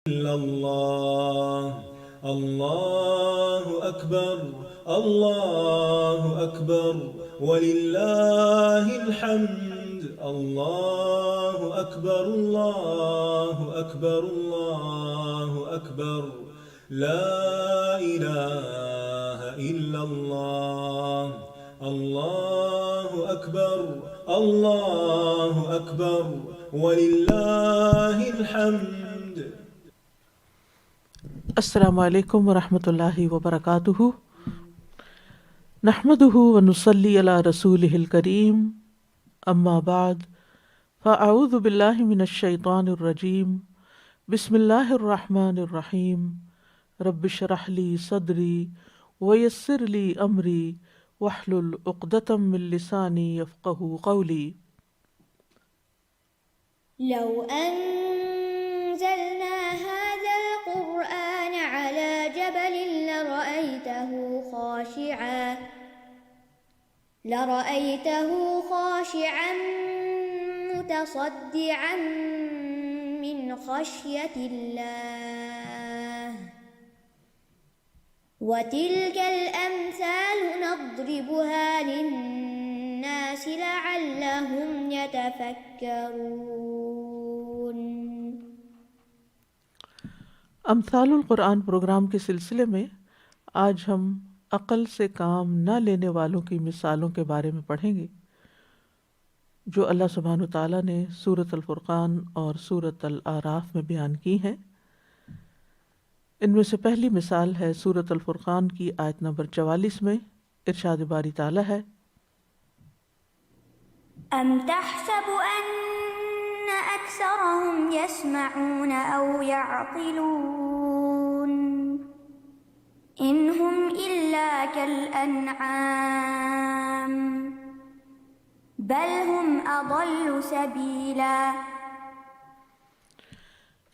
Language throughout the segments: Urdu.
إلا الله. الله أكبر. الله أكبر ولله الحمد. الله أكبر. الله أكبر. الله أكبر. لا إله إلا الله. الله أكبر. الله أكبر ولله الحمد. السلام علیکم ورحمۃ اللہ وبرکاتہ، نحمدہ ونصلی علی رسولہ الکریم، اما بعد فاعوذ باللہ من الشیطان الرجیم، بسم اللہ الرحمن الرحیم، رب اشرح لی صدری ویسر لی امری واحلل عقدۃ من لسانی یفقہوا قولی۔ لو أنزلنا هذا القرآن على جبل لرأيته خاشعا متصدعا من خشية الله وتلك الأمثال نضربها للناس لعلهم يتفكرون۔ امثال القرآن پروگرام کے سلسلے میں آج ہم عقل سے کام نہ لینے والوں کی مثالوں کے بارے میں پڑھیں گے جو اللہ سبحانہ وتعالیٰ نے سورۃ الفرقان اور سورۃ الاعراف میں بیان کی ہیں۔ ان میں سے پہلی مثال ہے سورۃ الفرقان کی آیت نمبر 44 میں، ارشاد باری تعالیٰ ہے: أَمْ تَحْسَبُ أَنَّ أَكْثَرَهُمْ يَسْمَعُونَ أَوْ يَعْقِلُونَ إِنْ هُمْ إِلَّا كَالْأَنْعَامِ بَلْ هُمْ أَضَلُّ سَبِيلًا۔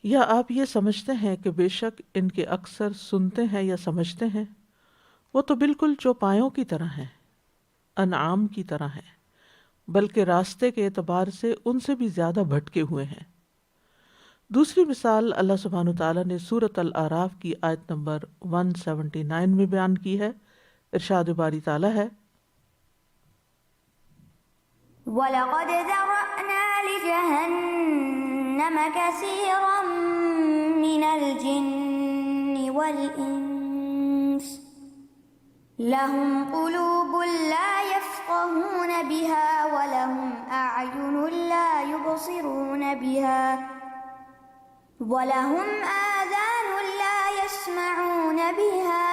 یا آپ یہ سمجھتے ہیں کہ بے شک ان کے اکثر سنتے ہیں یا سمجھتے ہیں؟ وہ تو بالکل چوپایوں کی طرح ہیں، انعام کی طرح ہیں، بلکہ راستے کے اعتبار سے ان سے بھی زیادہ بھٹکے ہوئے ہیں۔ دوسری مثال اللہ سبحانہ وتعالیٰ نے سورۃ الاعراف کی آیت نمبر 179 میں بیان کی ہے، ارشاد باری تعالیٰ ہے: وَلَقَدْ ذَرَأْنَا لِجَهَنَّمَ كَثِيرًا مِنَ الْجِنِّ وَالْإِنسِ لَهُمْ قُلُوبٌ لَا يَفْقَهُونَ بِهَا وَلَهُمْ أَعْيُنٌ لَا يُبْصِرُونَ بِهَا وَلَهُمْ آذَانٌ لَا يَسْمَعُونَ بِهَا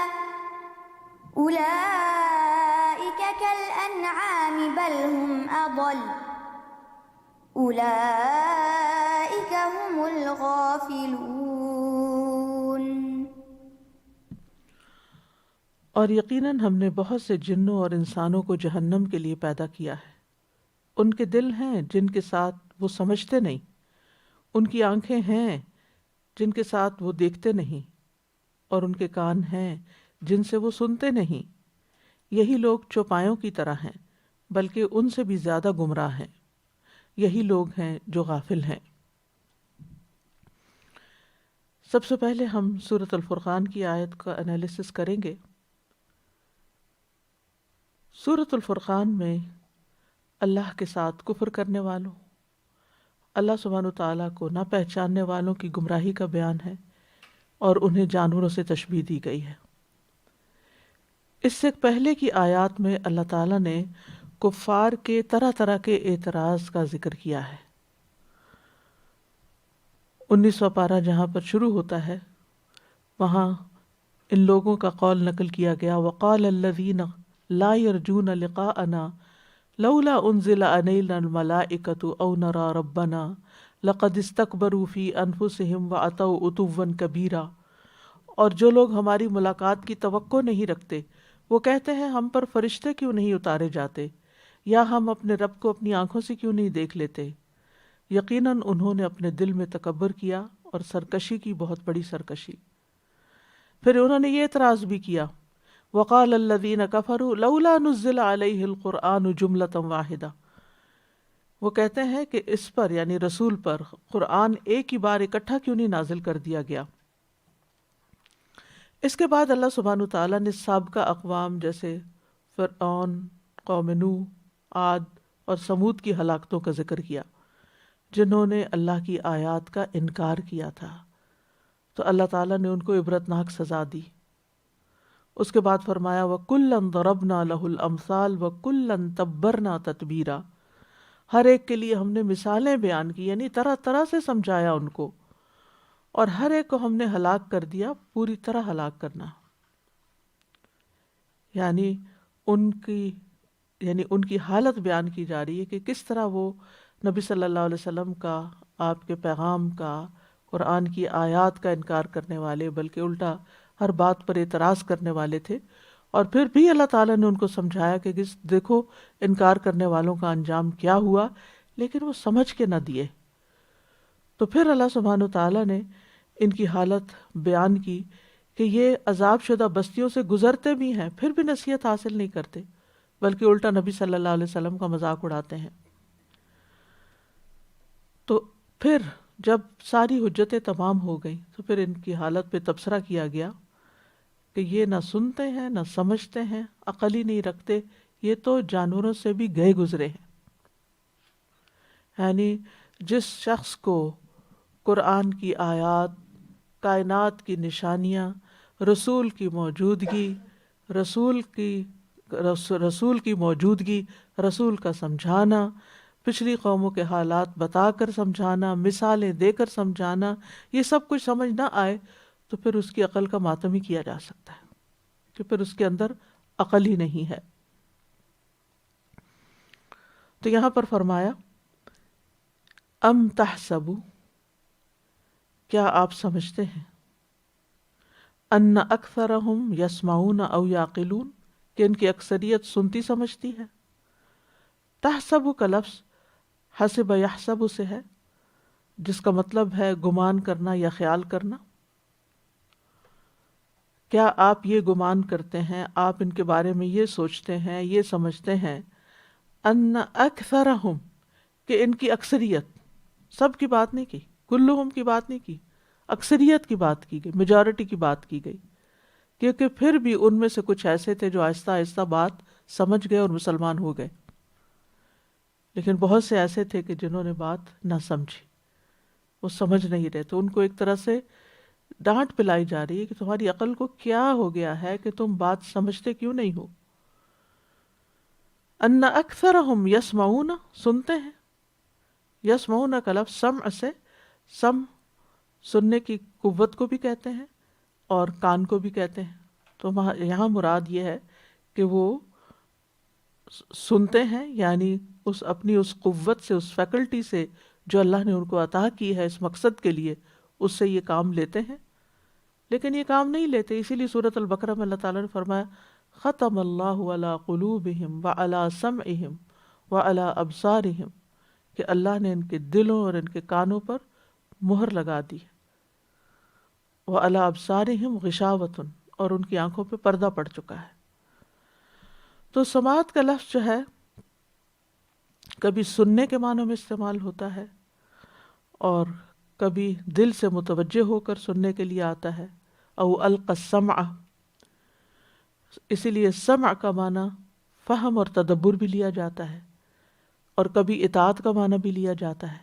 أُولَئِكَ كَالْأَنْعَامِ بَلْ هُمْ أَضَلُّ أُولَئِكَ هُمُ الْغَافِلُونَ۔ اور یقیناً ہم نے بہت سے جنوں اور انسانوں کو جہنم کے لیے پیدا کیا ہے۔ ان کے دل ہیں جن کے ساتھ وہ سمجھتے نہیں، ان کی آنکھیں ہیں جن کے ساتھ وہ دیکھتے نہیں، اور ان کے کان ہیں جن سے وہ سنتے نہیں۔ یہی لوگ چوپایوں کی طرح ہیں، بلکہ ان سے بھی زیادہ گمراہ ہیں۔ یہی لوگ ہیں جو غافل ہیں۔ سب سے پہلے ہم سورۃ الفرقان کی آیت کا انالیسس کریں گے۔ سورۃ الفرقان میں اللہ کے ساتھ کفر کرنے والوں، اللہ سبحانہ وتعالیٰ کو نہ پہچاننے والوں کی گمراہی کا بیان ہے، اور انہیں جانوروں سے تشبیہ دی گئی ہے۔ اس سے پہلے کی آیات میں اللہ تعالیٰ نے کفار کے طرح طرح کے اعتراض کا ذکر کیا ہے۔ 19واں پارہ جہاں پر شروع ہوتا ہے وہاں ان لوگوں کا قول نقل کیا گیا: وَقَالَ الَّذِينَ لَا يَرْجُونَ لِقَاءَنَا لَوْلَا أُنزِلَ عَلَيْنَا الْمَلَائِكَةُ أَوْ نَرَى رَبَّنَا لَقَدِ اسْتَكْبَرُوا فِي أَنفُسِهِمْ وَأَتَوْا عُتُوًّا كَبِيرًا۔ اور جو لوگ ہماری ملاقات کی توقع نہیں رکھتے وہ کہتے ہیں ہم پر فرشتے کیوں نہیں اتارے جاتے، یا ہم اپنے رب کو اپنی آنکھوں سے کیوں نہیں دیکھ لیتے۔ یقیناً انہوں نے اپنے دل میں تکبر کیا اور سرکشی کی، بہت بڑی سرکشی۔ پھر انہوں نے یہ اعتراض بھی کیا: وقال الذین کفروا لولا نزل علیہ القرآن جملۃ واحدہ۔ وہ کہتے ہیں کہ اس پر یعنی رسول پر قرآن ایک ہی بار اکٹھا کیوں نہیں نازل کر دیا گیا؟ اس کے بعد اللہ سبحانہ تعالیٰ نے سابقہ اقوام جیسے فرعون، قوم نوح، عاد اور سمود کی ہلاکتوں کا ذکر کیا جنہوں نے اللہ کی آیات کا انکار کیا تھا، تو اللہ تعالیٰ نے ان کو عبرتناک سزا دی۔ اس کے بعد فرمایا وَكُلًّا ضَرَبْنَا لَهُ الْأَمْثَالَ وَكُلًّا تَبَّرْنَا تَتْبِيرًا، ہر ایک کے لیے ہم نے مثالیں بیان کی، یعنی طرح طرح سے سمجھایا ان کو، اور ہر ایک کو ہم نے ہلاک کر دیا، پوری طرح ہلاک کرنا، یعنی ان کی حالت بیان کی جا رہی ہے کہ کس طرح وہ نبی صلی اللہ علیہ وسلم کا، آپ کے پیغام کا، قرآن کی آیات کا انکار کرنے والے، بلکہ الٹا ہر بات پر اعتراض کرنے والے تھے، اور پھر بھی اللہ تعالیٰ نے ان کو سمجھایا کہ دیکھو انکار کرنے والوں کا انجام کیا ہوا، لیکن وہ سمجھ کے نہ دیے۔ تو پھر اللہ سبحانہ تعالیٰ نے ان کی حالت بیان کی کہ یہ عذاب شدہ بستیوں سے گزرتے بھی ہیں، پھر بھی نصیحت حاصل نہیں کرتے، بلکہ الٹا نبی صلی اللہ علیہ وسلم کا مذاق اڑاتے ہیں۔ تو پھر جب ساری حجتیں تمام ہو گئیں تو پھر ان کی حالت پہ تبصرہ کیا گیا کہ یہ نہ سنتے ہیں نہ سمجھتے ہیں، عقل ہی نہیں رکھتے، یہ تو جانوروں سے بھی گئے گزرے ہیں۔ یعنی جس شخص کو قرآن کی آیات، کائنات کی نشانیاں، رسول کی موجودگی، رسول کا سمجھانا، پچھلی قوموں کے حالات بتا کر سمجھانا، مثالیں دے کر سمجھانا، یہ سب کچھ سمجھ نہ آئے تو پھر اس کی عقل کا ماتم ہی کیا جا سکتا ہے کہ پھر اس کے اندر عقل ہی نہیں ہے۔ تو یہاں پر فرمایا ام تحسبوا، کیا آپ سمجھتے ہیں، ان اکثرہم یسمعون او یعقلون، کہ ان کی اکثریت سنتی سمجھتی ہے۔ تحسب کا لفظ حسب یحسب سے ہے، جس کا مطلب ہے گمان کرنا یا خیال کرنا۔ کیا آپ یہ گمان کرتے ہیں، آپ ان کے بارے میں یہ سوچتے ہیں، یہ سمجھتے ہیں، ان اکثرہم، کہ ان کی اکثریت، سب کی بات نہیں کی، کلہم کی بات نہیں کی، اکثریت کی بات کی گئی، میجورٹی کی بات کی گئی، کیونکہ پھر بھی ان میں سے کچھ ایسے تھے جو آہستہ آہستہ بات سمجھ گئے اور مسلمان ہو گئے، لیکن بہت سے ایسے تھے کہ جنہوں نے بات نہ سمجھی، وہ سمجھ نہیں رہے، تو ان کو ایک طرح سے ڈانٹ پلائی جا رہی ہے کہ تمہاری عقل کو کیا ہو گیا ہے کہ تم بات سمجھتے کیوں نہیں ہو۔ ان اکثرہم یسمعون، سنتے ہیں، یسمعون کا لفظ سمع سے، سننے کی قوت کو بھی کہتے ہیں اور کان کو بھی کہتے ہیں، تو یہاں مراد یہ ہے کہ وہ سنتے ہیں، یعنی اپنی اس قوت سے، اس فیکلٹی سے جو اللہ نے ان کو عطا کی ہے اس مقصد کے لیے، اس سے یہ کام لیتے ہیں، لیکن یہ کام نہیں لیتے۔ اسی لیے سورۃ البقرہ میں اللہ تعالیٰ نے فرمایا ختم اللہ علی قلوبہم وعلی سمعہم وعلی ابصارہم، کہ اللہ نے ان کے دلوں اور ان کے کانوں پر مہر لگا دی، وعلی ابصارہم غشاوۃ، اور ان کی آنکھوں پہ پردہ پڑ چکا ہے۔ تو سماعت کا لفظ جو ہے کبھی سننے کے معنوں میں استعمال ہوتا ہے اور کبھی دل سے متوجہ ہو کر سننے کے لیے آتا ہے، او القى السمع، اسی لیے سمع کا معنی فہم اور تدبر بھی لیا جاتا ہے، اور کبھی اطاعت کا معنی بھی لیا جاتا ہے۔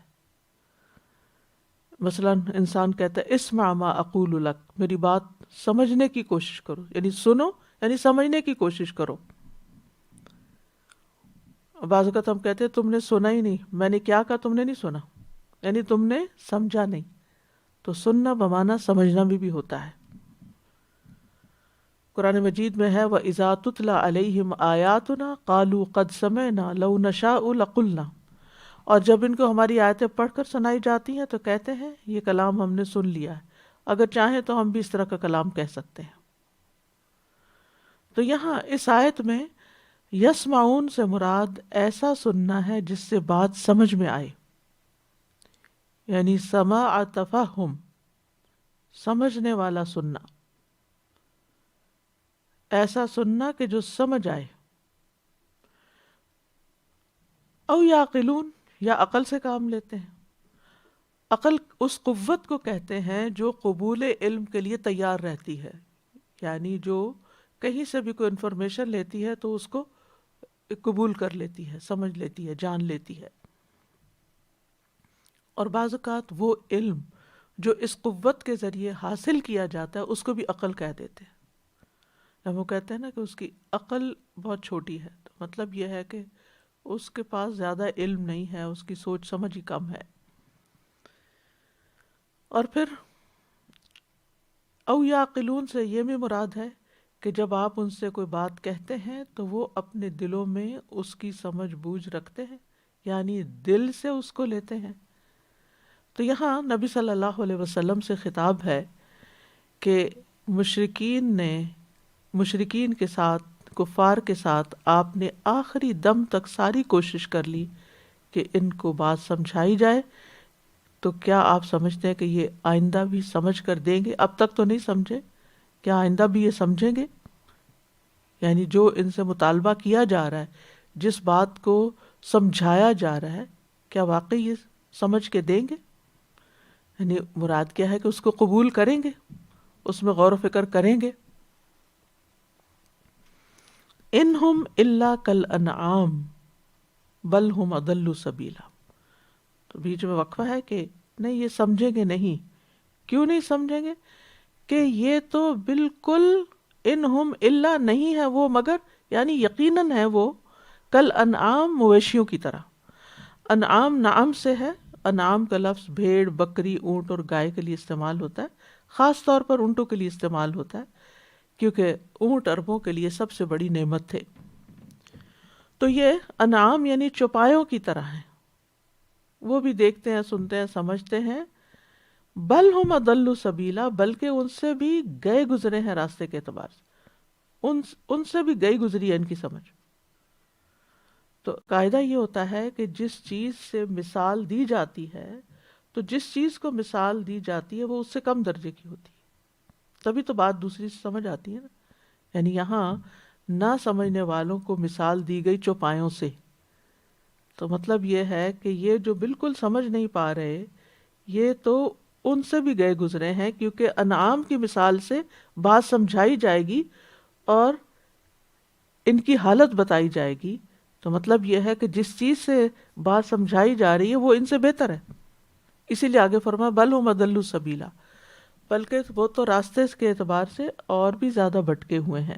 مثلا انسان کہتا ہے اسمع ما اقول لک، میری بات سمجھنے کی کوشش کرو، یعنی سنو، یعنی سمجھنے کی کوشش کرو۔ بعض اوقات ہم کہتے ہیں تم نے سنا ہی نہیں، میں نے کیا کہا تم نے نہیں سنا، یعنی تم نے سمجھا نہیں۔ تو سننا بمعنی سمجھنا بھی ہوتا ہے۔ قرآن مجید میں ہے وَإِذَا تُتْلَى عَلَيْهِمْ آيَاتُنَا قَالُوا قَدْ سَمِعْنَا لَوْ نَشَاءُ لَقُلْنَا، اور جب ان کو ہماری آیتیں پڑھ کر سنائی جاتی ہیں تو کہتے ہیں یہ کلام ہم نے سن لیا ہے، اگر چاہیں تو ہم بھی اس طرح کا کلام کہہ سکتے ہیں۔ تو یہاں اس آیت میں یسمعون سے مراد ایسا سننا ہے جس سے بات سمجھ میں آئے، یعنی سماع تفہم، سمجھنے والا سننا، ایسا سننا کہ جو سمجھ آئے۔ او یعقلون، یا عقل سے کام لیتے ہیں. عقل اس قوت کو کہتے ہیں جو قبول علم کے لیے تیار رہتی ہے، یعنی جو کہیں سے بھی کوئی انفارمیشن لیتی ہے تو اس کو قبول کر لیتی ہے، سمجھ لیتی ہے، جان لیتی ہے. اور بعض اوقات وہ علم جو اس قوت کے ذریعے حاصل کیا جاتا ہے اس کو بھی عقل کہہ دیتے ہیں. جب وہ کہتے ہیں نا کہ اس کی عقل بہت چھوٹی ہے، تو مطلب یہ ہے کہ اس کے پاس زیادہ علم نہیں ہے، اس کی سوچ سمجھ ہی کم ہے. اور پھر او یعقلون سے یہ بھی مراد ہے کہ جب آپ ان سے کوئی بات کہتے ہیں تو وہ اپنے دلوں میں اس کی سمجھ بوجھ رکھتے ہیں، یعنی دل سے اس کو لیتے ہیں. تو یہاں نبی صلی اللہ علیہ وسلم سے خطاب ہے کہ مشرکین کے ساتھ، کفار کے ساتھ آپ نے آخری دم تک ساری کوشش کر لی کہ ان کو بات سمجھائی جائے. تو کیا آپ سمجھتے ہیں کہ یہ آئندہ بھی سمجھ کر دیں گے؟ اب تک تو نہیں سمجھے، کیا آئندہ بھی یہ سمجھیں گے؟ یعنی جو ان سے مطالبہ کیا جا رہا ہے، جس بات کو سمجھایا جا رہا ہے، کیا واقعی یہ سمجھ کے دیں گے؟ یعنی مراد کیا ہے کہ اس کو قبول کریں گے، اس میں غور و فکر کریں گے. انہم الا کالانعام بل ہم اضل سبیلا. تو بیچ میں وقفہ ہے کہ نہیں، یہ سمجھیں گے نہیں. کیوں نہیں سمجھیں گے؟ کہ یہ تو بالکل انہم الا نہیں ہے وہ مگر، یعنی یقیناً ہے وہ کالانعام مویشیوں کی طرح. انعام نعم سے ہے. انعام کا لفظ بھیڑ، بکری، اونٹ اور گائے کے لیے استعمال ہوتا ہے. خاص طور پر اونٹوں کے لیے استعمال ہوتا ہے کیونکہ اونٹ عربوں کے لیے سب سے بڑی نعمت تھے. تو یہ انعام یعنی چوپایوں کی طرح ہیں، وہ بھی دیکھتے ہیں، سنتے ہیں، سمجھتے ہیں. بل ہم اضل سبیلا، بلکہ ان سے بھی گئے گزرے ہیں راستے کے اعتبار سے، ان سے بھی گئی گزری ہے ان کی سمجھ. تو قاعدہ یہ ہوتا ہے کہ جس چیز سے مثال دی جاتی ہے، تو جس چیز کو مثال دی جاتی ہے وہ اس سے کم درجے کی ہوتی ہے، تبھی تو بات دوسری سے سمجھ آتی ہے نا. یعنی یہاں نہ سمجھنے والوں کو مثال دی گئی چوپایوں سے. تو مطلب یہ ہے کہ یہ جو بالکل سمجھ نہیں پا رہے، یہ تو ان سے بھی گئے گزرے ہیں، کیونکہ انعام کی مثال سے بات سمجھائی جائے گی اور ان کی حالت بتائی جائے گی. تو مطلب یہ ہے کہ جس چیز سے بات سمجھائی جا رہی ہے وہ ان سے بہتر ہے. اسی لیے آگے فرمایا بل ہم اضل سبیلا، بلکہ وہ تو راستے کے اعتبار سے اور بھی زیادہ بھٹکے ہوئے ہیں.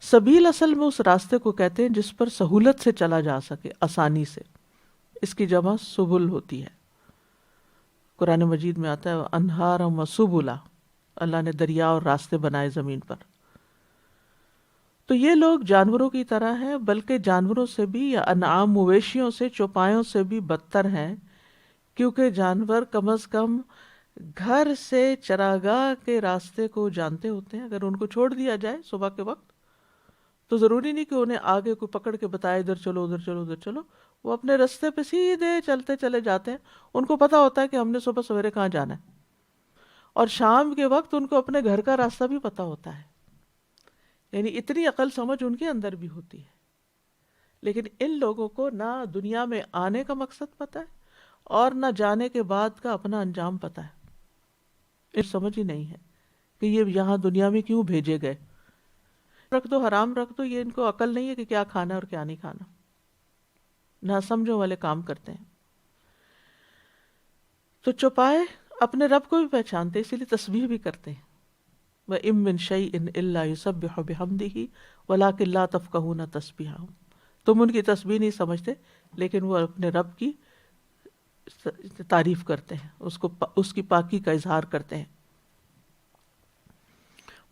سبیل اصل میں اس راستے کو کہتے ہیں جس پر سہولت سے چلا جا سکے، آسانی سے. اس کی جمع سبل ہوتی ہے. قرآن مجید میں آتا ہے انہارم و سبلا، اللہ نے دریا اور راستے بنائے زمین پر. تو یہ لوگ جانوروں کی طرح ہیں، بلکہ جانوروں سے بھی یا انعام مویشیوں سے، چوپایوں سے بھی بدتر ہیں، کیونکہ جانور کم از کم گھر سے چراگاہ کے راستے کو جانتے ہوتے ہیں. اگر ان کو چھوڑ دیا جائے صبح کے وقت تو ضروری نہیں کہ انہیں آگے کوئی پکڑ کے بتائے ادھر چلو ادھر چلو ادھر چلو، وہ اپنے راستے پہ سیدھے چلتے چلے جاتے ہیں. ان کو پتا ہوتا ہے کہ ہم نے صبح سویرے کہاں جانا ہے، اور شام کے وقت ان کو اپنے گھر کا راستہ بھی پتا ہوتا ہے. یعنی اتنی عقل سمجھ ان کے اندر بھی ہوتی ہے. لیکن ان لوگوں کو نہ دنیا میں آنے کا مقصد پتا ہے اور نہ جانے کے بعد کا اپنا انجام پتا ہے. یہ سمجھ ہی نہیں ہے کہ یہ یہاں دنیا میں کیوں بھیجے گئے. رکھ دو، حرام رکھ دو، یہ ان کو عقل نہیں ہے کہ کیا کھانا اور کیا نہیں کھانا. نہ سمجھو والے کام کرتے ہیں. تو چوپائے اپنے رب کو بھی پہچانتے، اسی لیے تسبیح بھی کرتے ہیں. وَإِن مِّن شَيْءٍ إِلَّا يُسَبِّحُ بِحَمْدِهِ وَلَٰكِن لَّا تَفْقَهُونَ تَسْبِيحَهُمْ. تم ان کی تسبیح نہیں سمجھتے، لیکن وہ اپنے رب کی تعریف کرتے ہیں، اس کی پاکی کا اظہار کرتے ہیں.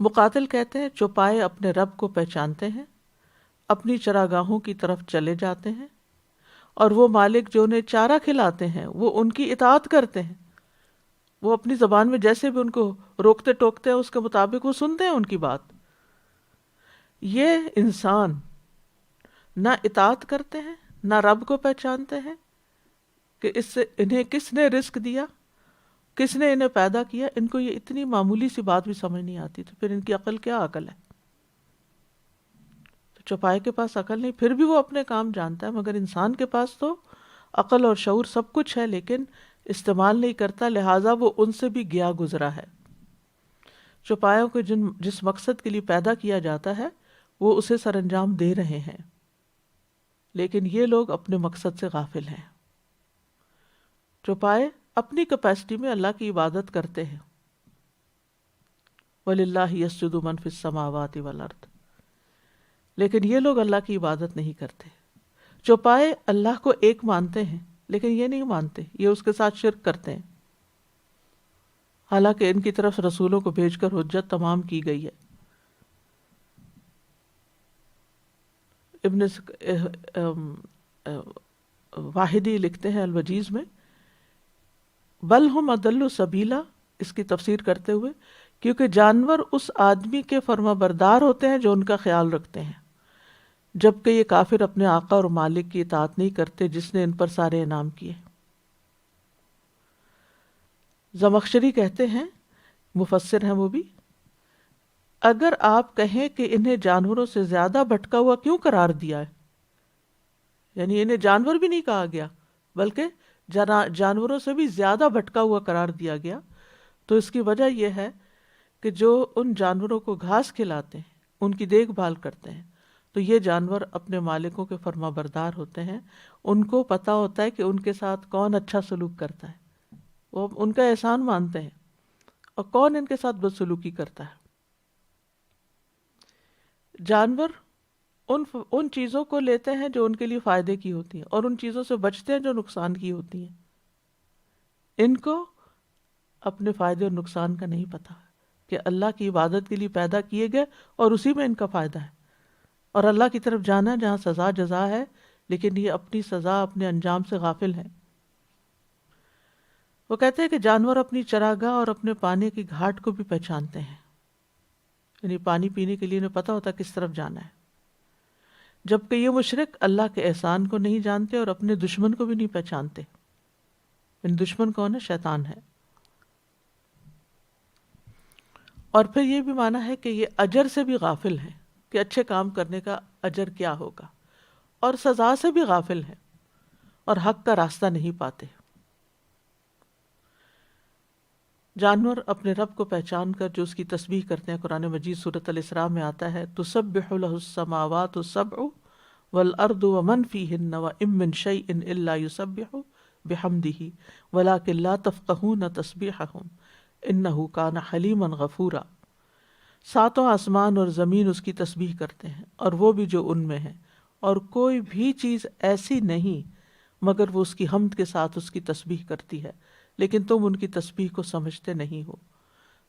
مقاتل کہتے ہیں چوپائے اپنے رب کو پہچانتے ہیں، اپنی چراگاہوں کی طرف چلے جاتے ہیں، اور وہ مالک جو انہیں چارہ کھلاتے ہیں وہ ان کی اطاعت کرتے ہیں. وہ اپنی زبان میں جیسے بھی ان کو روکتے ٹوکتے ہیں اس کے مطابق وہ سنتے ہیں ان کی بات. یہ انسان نہ اطاعت کرتے ہیں، نہ رب کو پہچانتے ہیں کہ اس سے انہیں کس نے رزق دیا، کس نے انہیں پیدا کیا. ان کو یہ اتنی معمولی سی بات بھی سمجھ نہیں آتی، تو پھر ان کی عقل کیا عقل ہے. تو چوپائے کے پاس عقل نہیں، پھر بھی وہ اپنے کام جانتا ہے. مگر انسان کے پاس تو عقل اور شعور سب کچھ ہے لیکن استعمال نہیں کرتا، لہٰذا وہ ان سے بھی گیا گزرا ہے۔ چوپایوں کو جس مقصد کے لیے پیدا کیا جاتا ہے وہ اسے سر انجام دے رہے ہیں، لیکن یہ لوگ اپنے مقصد سے غافل ہیں۔ چوپائے اپنی کیپیسٹی میں اللہ کی عبادت کرتے ہیں، وَلِلَّهِ يَسْجُدُ مَن فِي السَّمَاوَاتِ وَالْأَرْضِ، لیکن یہ لوگ اللہ کی عبادت نہیں کرتے۔ چوپائے اللہ کو ایک مانتے ہیں لیکن یہ نہیں مانتے، یہ اس کے ساتھ شرک کرتے ہیں، حالانکہ ان کی طرف رسولوں کو بھیج کر حجت تمام کی گئی ہے۔ ابن واحدی لکھتے ہیں الوجیز میں، بل ہم اضل سبیلا، اس کی تفسیر کرتے ہوئے، کیونکہ جانور اس آدمی کے فرما بردار ہوتے ہیں جو ان کا خیال رکھتے ہیں، جبکہ یہ کافر اپنے آقا اور مالک کی اطاعت نہیں کرتے جس نے ان پر سارے انعام کیے۔ زمخشری کہتے ہیں، مفسر ہیں وہ بھی، اگر آپ کہیں کہ انہیں جانوروں سے زیادہ بھٹکا ہوا کیوں قرار دیا ہے، یعنی انہیں جانور بھی نہیں کہا گیا بلکہ جانوروں سے بھی زیادہ بھٹکا ہوا قرار دیا گیا، تو اس کی وجہ یہ ہے کہ جو ان جانوروں کو گھاس کھلاتے ہیں، ان کی دیکھ بھال کرتے ہیں، تو یہ جانور اپنے مالکوں کے فرما بردار ہوتے ہیں، ان کو پتہ ہوتا ہے کہ ان کے ساتھ کون اچھا سلوک کرتا ہے، وہ ان کا احسان مانتے ہیں، اور کون ان کے ساتھ بدسلوکی کرتا ہے۔ جانور ان چیزوں کو لیتے ہیں جو ان کے لیے فائدے کی ہوتی ہیں، اور ان چیزوں سے بچتے ہیں جو نقصان کی ہوتی ہیں۔ ان کو اپنے فائدے اور نقصان کا نہیں پتہ کہ اللہ کی عبادت کے لیے پیدا کیے گئے اور اسی میں ان کا فائدہ ہے، اور اللہ کی طرف جانا جہاں سزا جزا ہے، لیکن یہ اپنی سزا اپنے انجام سے غافل ہیں۔ وہ کہتے ہیں کہ جانور اپنی چراگاہ اور اپنے پانی کی گھاٹ کو بھی پہچانتے ہیں، یعنی پانی پینے کے لیے انہیں پتہ ہوتا ہے کس طرف جانا ہے، جبکہ یہ مشرک اللہ کے احسان کو نہیں جانتے اور اپنے دشمن کو بھی نہیں پہچانتے۔ ان دشمن کون ہے؟ شیطان ہے۔ اور پھر یہ بھی مانا ہے کہ یہ اجر سے بھی غافل ہیں کہ اچھے کام کرنے کا اجر کیا ہوگا، اور سزا سے بھی غافل ہیں اور حق کا راستہ نہیں پاتے۔ جانور اپنے رب کو پہچان کر جو اس کی تسبیح کرتے ہیں، قرآن مجید سورۃ الاسراء میں آتا ہے، تسبح لہ السماوات السبع والارض ومن فیہن وان من شیء الا یسبح بحمدہ ولکن لا تفقہون تسبیحہم انہ کان حلیما غفورا۔ ساتوں آسمان اور زمین اس کی تسبیح کرتے ہیں اور وہ بھی جو ان میں ہے، اور کوئی بھی چیز ایسی نہیں مگر وہ اس کی حمد کے ساتھ اس کی تسبیح کرتی ہے، لیکن تم ان کی تسبیح کو سمجھتے نہیں ہو،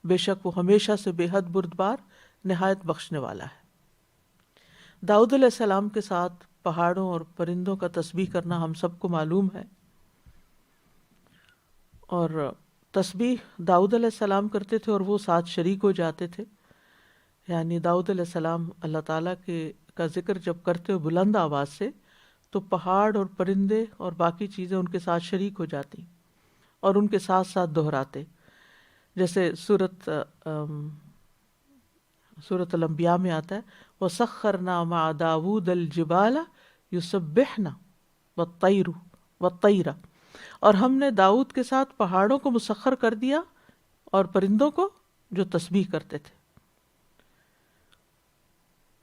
بے شک وہ ہمیشہ سے بے حد بردبار نہایت بخشنے والا ہے۔ داؤد علیہ السلام کے ساتھ پہاڑوں اور پرندوں کا تسبیح کرنا ہم سب کو معلوم ہے، اور تسبیح داؤد علیہ السلام کرتے تھے اور وہ ساتھ شریک ہو جاتے تھے، یعنی داؤد علیہ السلام اللہ تعالیٰ کا ذکر جب کرتے ہو بلند آواز سے تو پہاڑ اور پرندے اور باقی چیزیں ان کے ساتھ شریک ہو جاتی اور ان کے ساتھ ساتھ دہراتے، جیسے سورۃ الانبیاء میں آتا ہے، وَسَخَّرْنَا مَعَ دَاوُودَ الْجِبَالَ يُسَبِّحْنَ وَالطَّيْرَ، اور ہم نے داؤد کے ساتھ پہاڑوں کو مسخر کر دیا اور پرندوں کو جو تسبیح کرتے تھے۔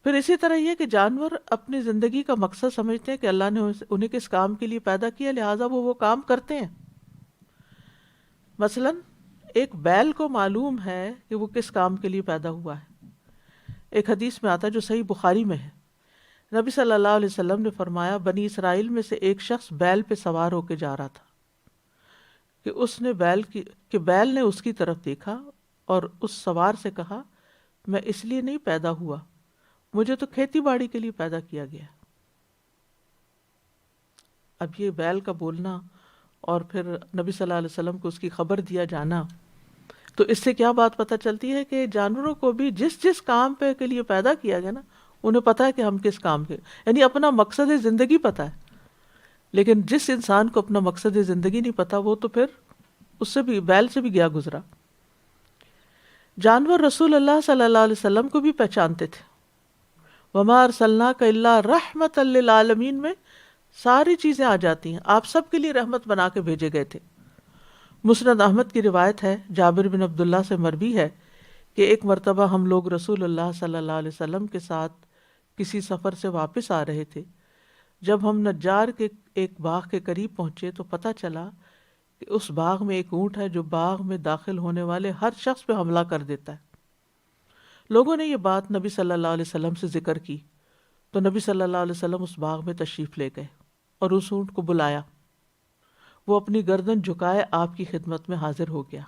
پھر اسی طرح یہ کہ جانور اپنی زندگی کا مقصد سمجھتے ہیں کہ اللہ نے انہیں کس کام کے لیے پیدا کیا، لہٰذا وہ کام کرتے ہیں۔ مثلا ایک بیل کو معلوم ہے کہ وہ کس کام کے لیے پیدا ہوا ہے۔ ایک حدیث میں آتا ہے جو صحیح بخاری میں ہے، نبی صلی اللہ علیہ وسلم نے فرمایا، بنی اسرائیل میں سے ایک شخص بیل پہ سوار ہو کے جا رہا تھا کہ بیل نے اس کی طرف دیکھا اور اس سوار سے کہا، میں اس لیے نہیں پیدا ہوا، مجھے تو کھیتی باڑی کے لیے پیدا کیا گیا۔ اب یہ بیل کا بولنا اور پھر نبی صلی اللہ علیہ وسلم کو اس کی خبر دیا جانا، تو اس سے کیا بات پتہ چلتی ہے کہ جانوروں کو بھی جس کام پہ کے لیے پیدا کیا گیا نا، انہیں پتہ ہے کہ ہم کس کام کے، یعنی اپنا مقصد زندگی پتہ ہے۔ لیکن جس انسان کو اپنا مقصد زندگی نہیں پتہ، وہ تو پھر اس سے بھی، بیل سے بھی گیا گزرا۔ جانور رسول اللہ صلی اللہ علیہ وسلم کو بھی پہچانتے تھے۔ وما ارسلناک الا رحمۃ للعالمین میں ساری چیزیں آ جاتی ہیں، آپ سب کے لیے رحمت بنا کے بھیجے گئے تھے۔ مسند احمد کی روایت ہے، جابر بن عبداللہ سے مروی ہے کہ ایک مرتبہ ہم لوگ رسول اللہ صلی اللہ علیہ وسلم کے ساتھ کسی سفر سے واپس آ رہے تھے۔ جب ہم نجار کے ایک باغ کے قریب پہنچے تو پتہ چلا کہ اس باغ میں ایک اونٹ ہے جو باغ میں داخل ہونے والے ہر شخص پہ حملہ کر دیتا ہے۔ لوگوں نے یہ بات نبی صلی اللہ علیہ وسلم سے ذکر کی تو نبی صلی اللہ علیہ وسلم اس باغ میں تشریف لے گئے اور اس اونٹ کو بلایا۔ وہ اپنی گردن جھکائے آپ کی خدمت میں حاضر ہو گیا،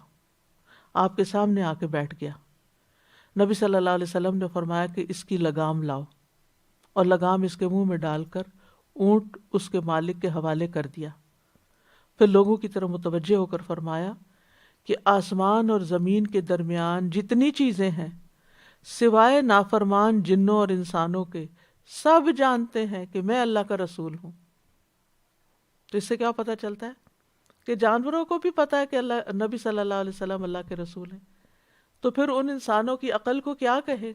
آپ کے سامنے آ کے بیٹھ گیا۔ نبی صلی اللہ علیہ وسلم نے فرمایا کہ اس کی لگام لاؤ، اور لگام اس کے منہ میں ڈال کر اونٹ اس کے مالک کے حوالے کر دیا۔ پھر لوگوں کی طرف متوجہ ہو کر فرمایا کہ آسمان اور زمین کے درمیان جتنی چیزیں ہیں سوائے نافرمان جنوں اور انسانوں کے، سب جانتے ہیں کہ میں اللہ کا رسول ہوں۔ تو اس سے کیا پتہ چلتا ہے کہ جانوروں کو بھی پتہ ہے کہ اللہ نبی صلی اللہ علیہ وسلم اللہ کے رسول ہیں، تو پھر ان انسانوں کی عقل کو کیا کہے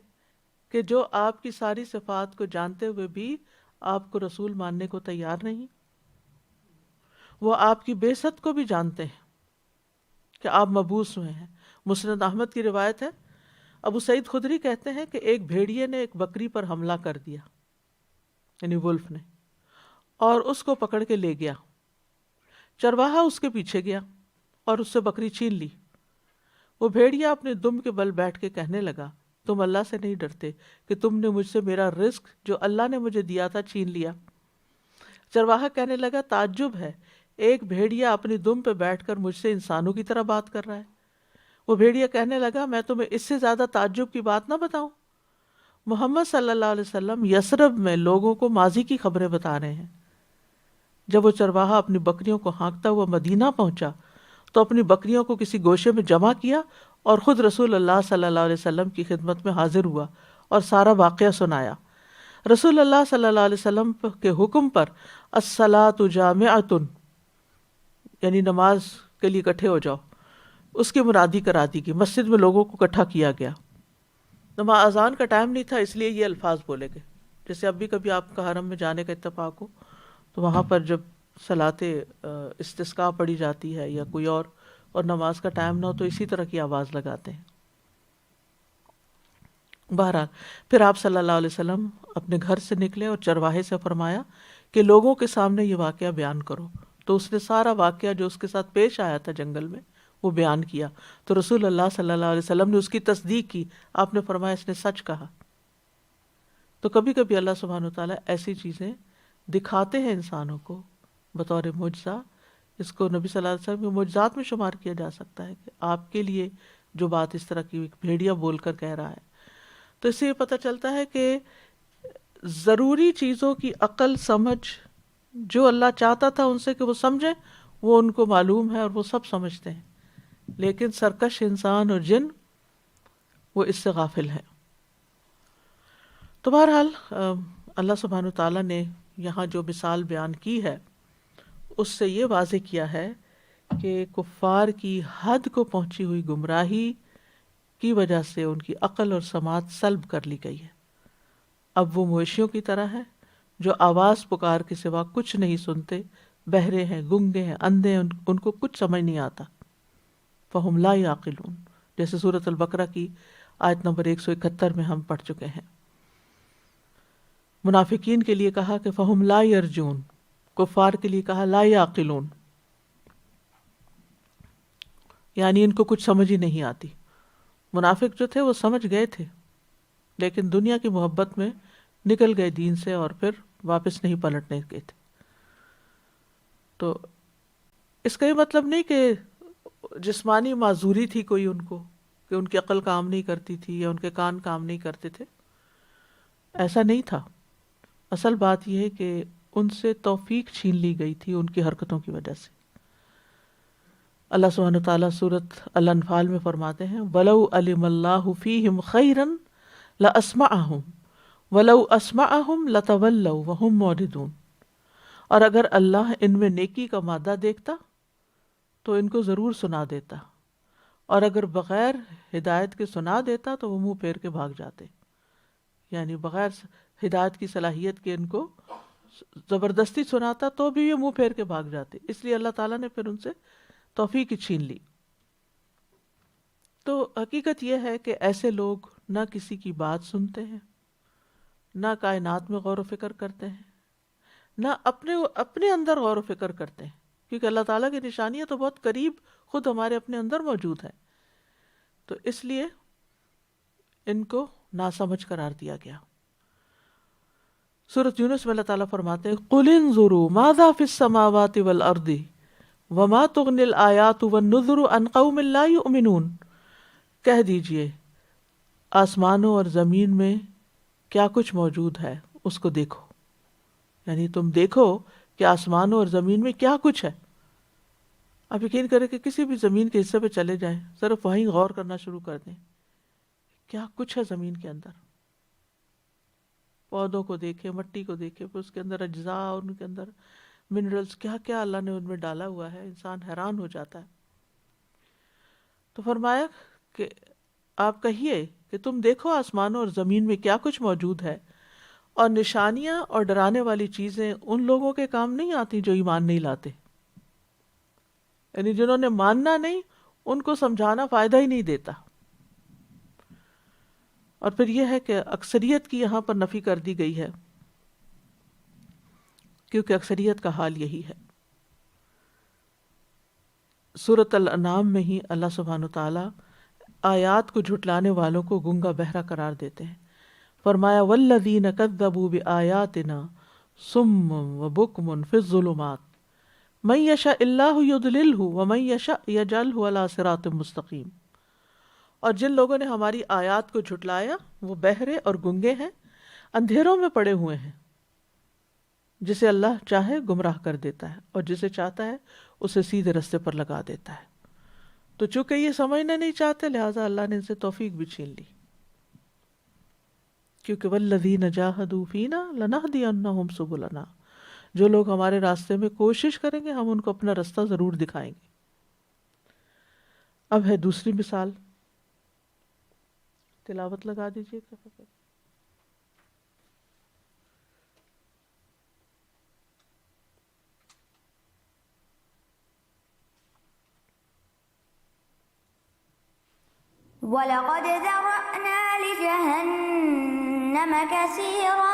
کہ جو آپ کی ساری صفات کو جانتے ہوئے بھی آپ کو رسول ماننے کو تیار نہیں۔ وہ آپ کی بعثت کو بھی جانتے ہیں کہ آپ مبعوث ہوئے ہیں۔ مسند احمد کی روایت ہے، ابو سعید خدری کہتے ہیں کہ ایک بھیڑیے نے ایک بکری پر حملہ کر دیا، یعنی ولف نے، اور اس کو پکڑ کے لے گیا۔ چرواہا اس کے پیچھے گیا اور اس سے بکری چھین لی۔ وہ بھیڑیا اپنے دم کے بل بیٹھ کے کہنے لگا، تم اللہ سے نہیں ڈرتے کہ تم نے مجھ سے میرا رزق جو اللہ نے مجھے دیا تھا چھین لیا؟ چرواہا کہنے لگا، تعجب ہے، ایک بھیڑیا اپنی دم پہ بیٹھ کر مجھ سے انسانوں کی طرح بات کر رہا ہے۔ وہ بھیڑیا کہنے لگا، میں تمہیں اس سے زیادہ تعجب کی بات نہ بتاؤں؟ محمد صلی اللہ علیہ وسلم یثرب میں لوگوں کو ماضی کی خبریں بتا رہے ہیں۔ جب وہ چرواہا اپنی بکریوں کو ہانکتا ہوا مدینہ پہنچا تو اپنی بکریوں کو کسی گوشے میں جمع کیا اور خود رسول اللہ صلی اللہ علیہ وسلم کی خدمت میں حاضر ہوا اور سارا واقعہ سنایا۔ رسول اللہ صلی اللہ علیہ وسلم کے حکم پر الصلاۃ جامعۃ، یعنی نماز کے لیے اکٹھے ہو جاؤ، اس کی منادی کرا دی گئی، مسجد میں لوگوں کو اکٹھا کیا گیا۔ نماز اذان کا ٹائم نہیں تھا، اس لیے یہ الفاظ بولے گئے۔ جیسے اب بھی کبھی آپ کا حرم میں جانے کا اتفاق ہو تو وہاں پر جب صلاۃ استسقاء پڑھی جاتی ہے یا کوئی اور نماز کا ٹائم نہ ہو تو اسی طرح کی آواز لگاتے ہیں۔ بہرحال پھر آپ صلی اللہ علیہ وسلم اپنے گھر سے نکلے اور چرواہے سے فرمایا کہ لوگوں کے سامنے یہ واقعہ بیان کرو۔ تو اس نے سارا واقعہ جو اس کے ساتھ پیش آیا تھا جنگل میں وہ بیان کیا۔ تو رسول اللہ صلی اللہ علیہ وسلم نے اس کی تصدیق کی، آپ نے فرمایا اس نے سچ کہا۔ تو کبھی کبھی اللہ سبحانہ وتعالیٰ ایسی چیزیں دکھاتے ہیں انسانوں کو بطور معجزہ، اس کو نبی صلی اللہ علیہ وسلم کے معجزات میں شمار کیا جا سکتا ہے کہ آپ کے لیے جو بات اس طرح کی ایک بھیڑیا بول کر کہہ رہا ہے۔ تو اس سے یہ پتہ چلتا ہے کہ ضروری چیزوں کی عقل سمجھ جو اللہ چاہتا تھا ان سے کہ وہ سمجھیں، وہ ان کو معلوم ہے اور وہ سب سمجھتے ہیں، لیکن سرکش انسان اور جن وہ اس سے غافل ہے۔ تو بہرحال اللہ سبحانہ وتعالیٰ نے یہاں جو مثال بیان کی ہے اس سے یہ واضح کیا ہے کہ کفار کی حد کو پہنچی ہوئی گمراہی کی وجہ سے ان کی عقل اور سماعت سلب کر لی گئی ہے۔ اب وہ مویشیوں کی طرح ہے جو آواز پکار کے سوا کچھ نہیں سنتے، بہرے ہیں، گنگے ہیں، اندھے ہیں، ان کو کچھ سمجھ نہیں آتا۔ فہم لا یعقلون، جیسے سورۃ البقرہ کی آیت نمبر 171 میں ہم پڑھ چکے ہیں۔ منافقین کے لیے کہا کہ فہم لا یرجون، کفار کے لیے کہا لا یعقلون، یعنی ان کو کچھ سمجھ ہی نہیں آتی۔ منافق جو تھے وہ سمجھ گئے تھے لیکن دنیا کی محبت میں نکل گئے دین سے اور پھر واپس نہیں پلٹنے گئے تھے۔ تو اس کا یہ مطلب نہیں کہ جسمانی معذوری تھی کوئی ان کو، کہ ان کی عقل کام نہیں کرتی تھی یا ان کے کان کام نہیں کرتے تھے، ایسا نہیں تھا۔ اصل بات یہ ہے کہ ان سے توفیق چھین لی گئی تھی ان کی حرکتوں کی وجہ سے۔ اللہ سبحانہ وتعالیٰ سورۃ الانفال میں فرماتے ہیں وَلَوْ عَلِمَ اللَّهُ فِيهِمْ خَيْرًا لَأَسْمَعَهُمْ وَلَوْ أَسْمَعَهُمْ لَتَوَلَّوْا وَهُمْ مُعْرِضُونَ، اور اگر اللہ ان میں نیکی کا مادہ دیکھتا تو ان کو ضرور سنا دیتا، اور اگر بغیر ہدایت کے سنا دیتا تو وہ منہ پھیر کے بھاگ جاتے، یعنی بغیر ہدایت کی صلاحیت کے ان کو زبردستی سناتا تو بھی یہ منہ پھیر کے بھاگ جاتے، اس لیے اللہ تعالیٰ نے پھر ان سے توفیق ہی چھین لی۔ تو حقیقت یہ ہے کہ ایسے لوگ نہ کسی کی بات سنتے ہیں، نہ کائنات میں غور و فکر کرتے ہیں، نہ اپنے اندر غور و فکر کرتے ہیں، کیونکہ اللہ تعالیٰ کی نشانیاں تو بہت قریب خود ہمارے اپنے اندر موجود ہیں، تو اس لیے ان کو ناسمجھ قرار دیا گیا۔ سورۃ یونس میں اللہ تعالیٰ فرماتے ہیں قُلِ انظُرُوا ماذا فِي السَّمَاوَاتِ وَالْأَرْضِ وَمَا تُغْنِي الْآيَاتُ وَالنُّذُرُ عَنْ قَوْمٍ لَا يُؤْمِنُونَ، کہہ دیجئے آسمانوں اور زمین میں کیا کچھ موجود ہے اس کو دیکھو، یعنی تم دیکھو کہ آسمانوں اور زمین میں کیا کچھ ہے۔ آپ یقین کریں کہ کسی بھی زمین کے حصے پہ چلے جائیں، صرف وہیں غور کرنا شروع کر دیں، کیا کچھ ہے زمین کے اندر۔ پودوں کو دیکھیں، مٹی کو دیکھیں، پھر اس کے اندر اجزاء اور ان کے اندر منرلز، کیا کیا اللہ نے ان میں ڈالا ہوا ہے، انسان حیران ہو جاتا ہے۔ تو فرمایا کہ آپ کہیے کہ تم دیکھو آسمانوں اور زمین میں کیا کچھ موجود ہے، اور نشانیاں اور ڈرانے والی چیزیں ان لوگوں کے کام نہیں آتی جو ایمان نہیں لاتے، یعنی جنہوں نے ماننا نہیں ان کو سمجھانا فائدہ ہی نہیں دیتا۔ اور پھر یہ ہے کہ اکثریت کی یہاں پر نفی کر دی گئی ہے، کیونکہ اکثریت کا حال یہی ہے۔ سورۃ الانعام میں ہی اللہ سبحانہ وتعالیٰ آیات کو جھٹلانے والوں کو گنگا بہرا قرار دیتے ہیں۔ فرمایا والذین کذبوا بآیاتنا صم وبکم فی الظلمات من یشاء اللہ یضللہ ومن یشاء یجعلہ علی صراط مستقیم، اور جن لوگوں نے ہماری آیات کو جھٹلایا وہ بہرے اور گنگے ہیں، اندھیروں میں پڑے ہوئے ہیں، جسے اللہ چاہے گمراہ کر دیتا ہے اور جسے چاہتا ہے اسے سیدھے رستے پر لگا دیتا ہے۔ تو چونکہ یہ سمجھنا نہیں چاہتے لہٰذا اللہ نے ان سے توفیق بھی چھین لی، کیونکہ والذین جاہدوا فینا لنہدینہم سبلنا، جو لوگ ہمارے راستے میں کوشش کریں گے ہم ان کو اپنا راستہ ضرور دکھائیں گے۔ اب ہے دوسری مثال، تلاوت لگا دیجیے۔ وَلَقَدْ ذَرَأْنَا لِجَهَنَّمَ كَثِيرًا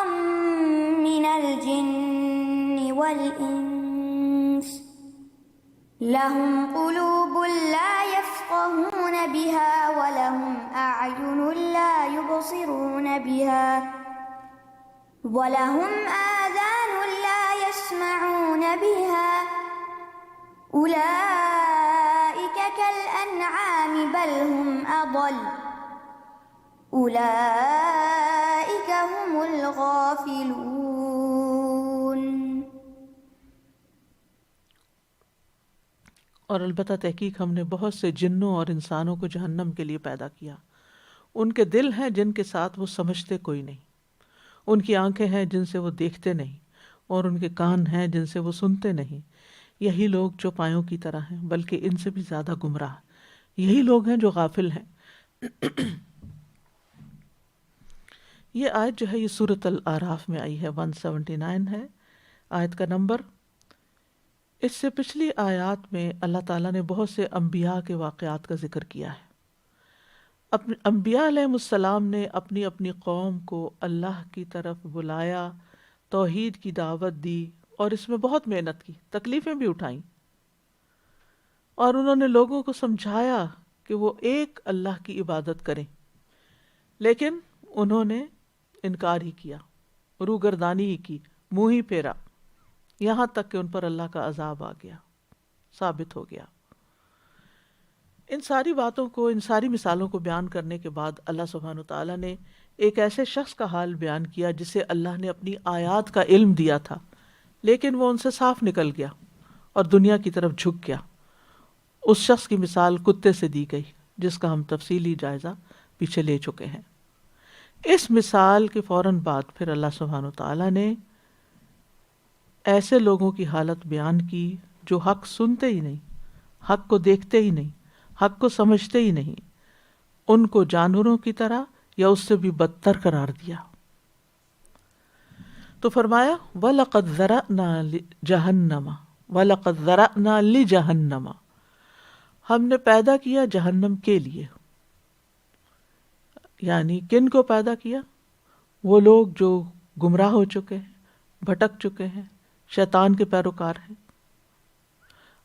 مِنَ الْجِنِّ وَالْإِنسِ لَهُمْ قُلُوبٌ لَا يَفْقَهُونَ بِهَا وَلَهُمْ أَعْيُنٌ لَا يُبْصِرُونَ بِهَا وَلَهُمْ آذَانٌ لَا يَسْمَعُونَ بِهَا أُولَئِكَ كَالْأَنْعَامِ بَلْ هُمْ أَضَلُّ أُولَئِكَ هُمُ الْغَافِلُونَ۔ اور البتہ تحقیق ہم نے بہت سے جنوں اور انسانوں کو جہنم کے لیے پیدا کیا، ان کے دل ہیں جن کے ساتھ وہ سمجھتے کوئی نہیں، ان کی آنکھیں ہیں جن سے وہ دیکھتے نہیں، اور ان کے کان ہیں جن سے وہ سنتے نہیں، یہی لوگ جو پایوں کی طرح ہیں بلکہ ان سے بھی زیادہ گمراہ، یہی لوگ ہیں جو غافل ہیں۔ یہ آیت جو ہے یہ سورۃ الاعراف میں آئی ہے، 179 ہے آیت کا نمبر۔ اس سے پچھلی آیات میں اللہ تعالیٰ نے بہت سے انبیاء کے واقعات کا ذکر کیا ہے۔ انبیاء علیہ السلام نے اپنی اپنی قوم کو اللہ کی طرف بلایا، توحید کی دعوت دی، اور اس میں بہت محنت کی، تکلیفیں بھی اٹھائیں، اور انہوں نے لوگوں کو سمجھایا کہ وہ ایک اللہ کی عبادت کریں، لیکن انہوں نے انکار ہی کیا، روگردانی ہی کی، منہ ہی پھیرا، یہاں تک کہ ان پر اللہ کا عذاب آ گیا، ثابت ہو گیا۔ ان ساری باتوں کو، ان ساری مثالوں کو بیان کرنے کے بعد اللہ سبحانہ وتعالیٰ نے ایک ایسے شخص کا حال بیان کیا جسے اللہ نے اپنی آیات کا علم دیا تھا، لیکن وہ ان سے صاف نکل گیا اور دنیا کی طرف جھک گیا۔ اس شخص کی مثال کتے سے دی گئی، جس کا ہم تفصیلی جائزہ پیچھے لے چکے ہیں۔ اس مثال کے فوراً بعد پھر اللہ سبحانہ وتعالیٰ نے ایسے لوگوں کی حالت بیان کی جو حق سنتے ہی نہیں، حق کو دیکھتے ہی نہیں، حق کو سمجھتے ہی نہیں، ان کو جانوروں کی طرح یا اس سے بھی بدتر قرار دیا۔ تو فرمایا وَلَقَدْ ذَرَأْنَا لِجَهَنَّمَ وَلَقَدْ ذَرَأْنَا لِجَهَنَّمَ، ہم نے پیدا کیا جہنم کے لیے. یعنی کن کو پیدا کیا؟ وہ لوگ جو گمراہ ہو چکے ہیں، بھٹک چکے ہیں، شیطان کے پیروکار ہیں.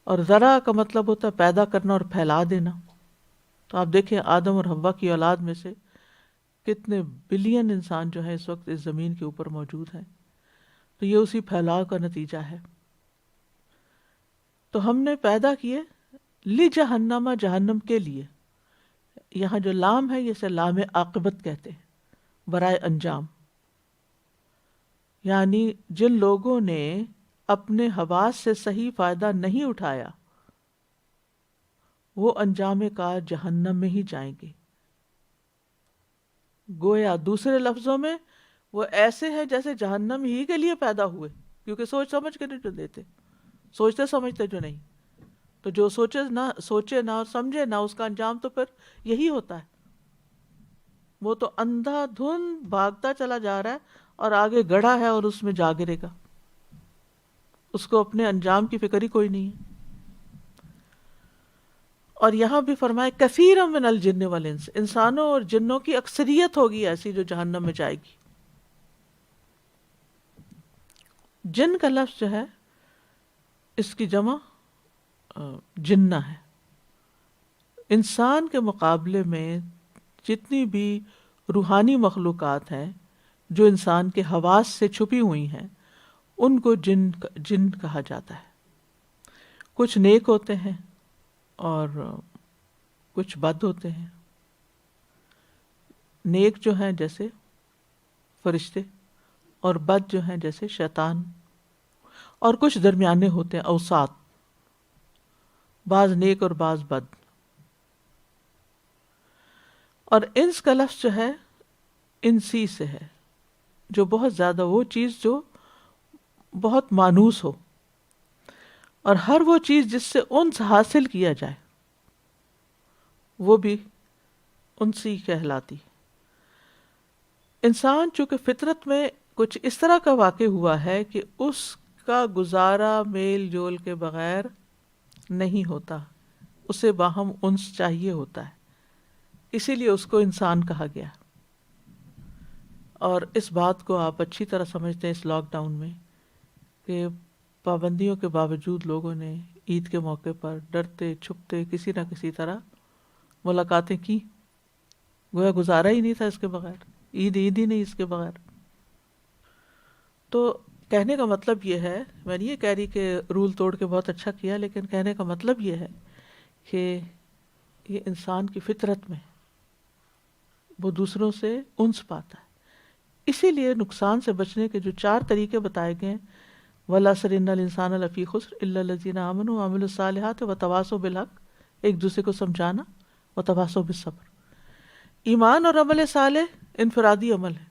اور ذرا کا مطلب ہوتا ہے پیدا کرنا اور پھیلا دینا. تو آپ دیکھیں آدم اور حوا کی اولاد میں سے کتنے بلین انسان جو ہیں اس وقت اس زمین کے اوپر موجود ہیں. تو یہ اسی پھیلاؤ کا نتیجہ ہے. تو ہم نے پیدا کیے لِجَهَنَّمَ، جہنم کے لیے. یہاں جو لام ہے یہ سے لام عاقبت کہتے ہیں، برائے انجام. یعنی جن لوگوں نے اپنے حواس سے صحیح فائدہ نہیں اٹھایا وہ انجام کار جہنم میں ہی جائیں گے. گویا دوسرے لفظوں میں وہ ایسے ہیں جیسے جہنم ہی کے لیے پیدا ہوئے، کیونکہ سوچ سمجھ کے نہیں جو دیتے، سوچتے سمجھتے جو نہیں. تو جو سوچے نہ اور سمجھے نہ، اس کا انجام تو پھر یہی ہوتا ہے. وہ تو اندھا دھند بھاگتا چلا جا رہا ہے اور آگے گڑھا ہے اور اس میں جا گرے گا، اس کو اپنے انجام کی فکر ہی کوئی نہیں ہے. اور یہاں بھی فرمائے کثیر من الجن والانس، انسانوں اور جنوں کی اکثریت ہوگی ایسی جو جہنم میں جائے گی. جن کا لفظ جو ہے اس کی جمع جنہ ہے. انسان کے مقابلے میں جتنی بھی روحانی مخلوقات ہیں جو انسان کے حواس سے چھپی ہوئی ہیں ان کو جن کہا جاتا ہے. کچھ نیک ہوتے ہیں اور کچھ بد ہوتے ہیں. نیک جو ہیں جیسے فرشتے اور بد جو ہیں جیسے شیطان، اور کچھ درمیانے ہوتے ہیں اوساط، بعض نیک اور بعض بد. اور انس کا لفظ جو ہے انسی سے ہے، جو بہت زیادہ وہ چیز جو بہت مانوس ہو، اور ہر وہ چیز جس سے انس حاصل کیا جائے وہ بھی انسی کہلاتی. انسان چونکہ فطرت میں کچھ اس طرح کا واقع ہوا ہے کہ اس کا گزارا میل جول کے بغیر نہیں ہوتا، اسے باہم انس چاہیے ہوتا ہے، اسی لیے اس کو انسان کہا گیا. اور اس بات کو آپ اچھی طرح سمجھتے ہیں اس لاک ڈاؤن میں کہ پابندیوں کے باوجود لوگوں نے عید کے موقع پر ڈرتے چھپتے کسی نہ کسی طرح ملاقاتیں کی. گویا گزارا ہی نہیں تھا اس کے بغیر، عید ہی نہیں اس کے بغیر. تو کہنے کا مطلب یہ ہے، میں نہیں یہ کہہ رہی کہ رول توڑ کے بہت اچھا کیا، لیکن کہنے کا مطلب یہ ہے کہ یہ انسان کی فطرت میں وہ دوسروں سے انس پاتا ہے. اسی لیے نقصان سے بچنے کے جو 4 طریقے بتائے گئے ہیں، وَالْعَصْرِ إِنَّ الْإِنسَانَ لَفِي خُسْرٍ إِلَّا الَّذِينَ آمَنُوا وَعَمِلُوا الصَّالِحَاتِ وَتَوَاصَوْا بِالْحَقِّ، ایک دوسرے کو سمجھانا، وَتَوَاصَوْا بِالصَّبْرِ. ایمان اور عمل صالح انفرادی عمل ہے،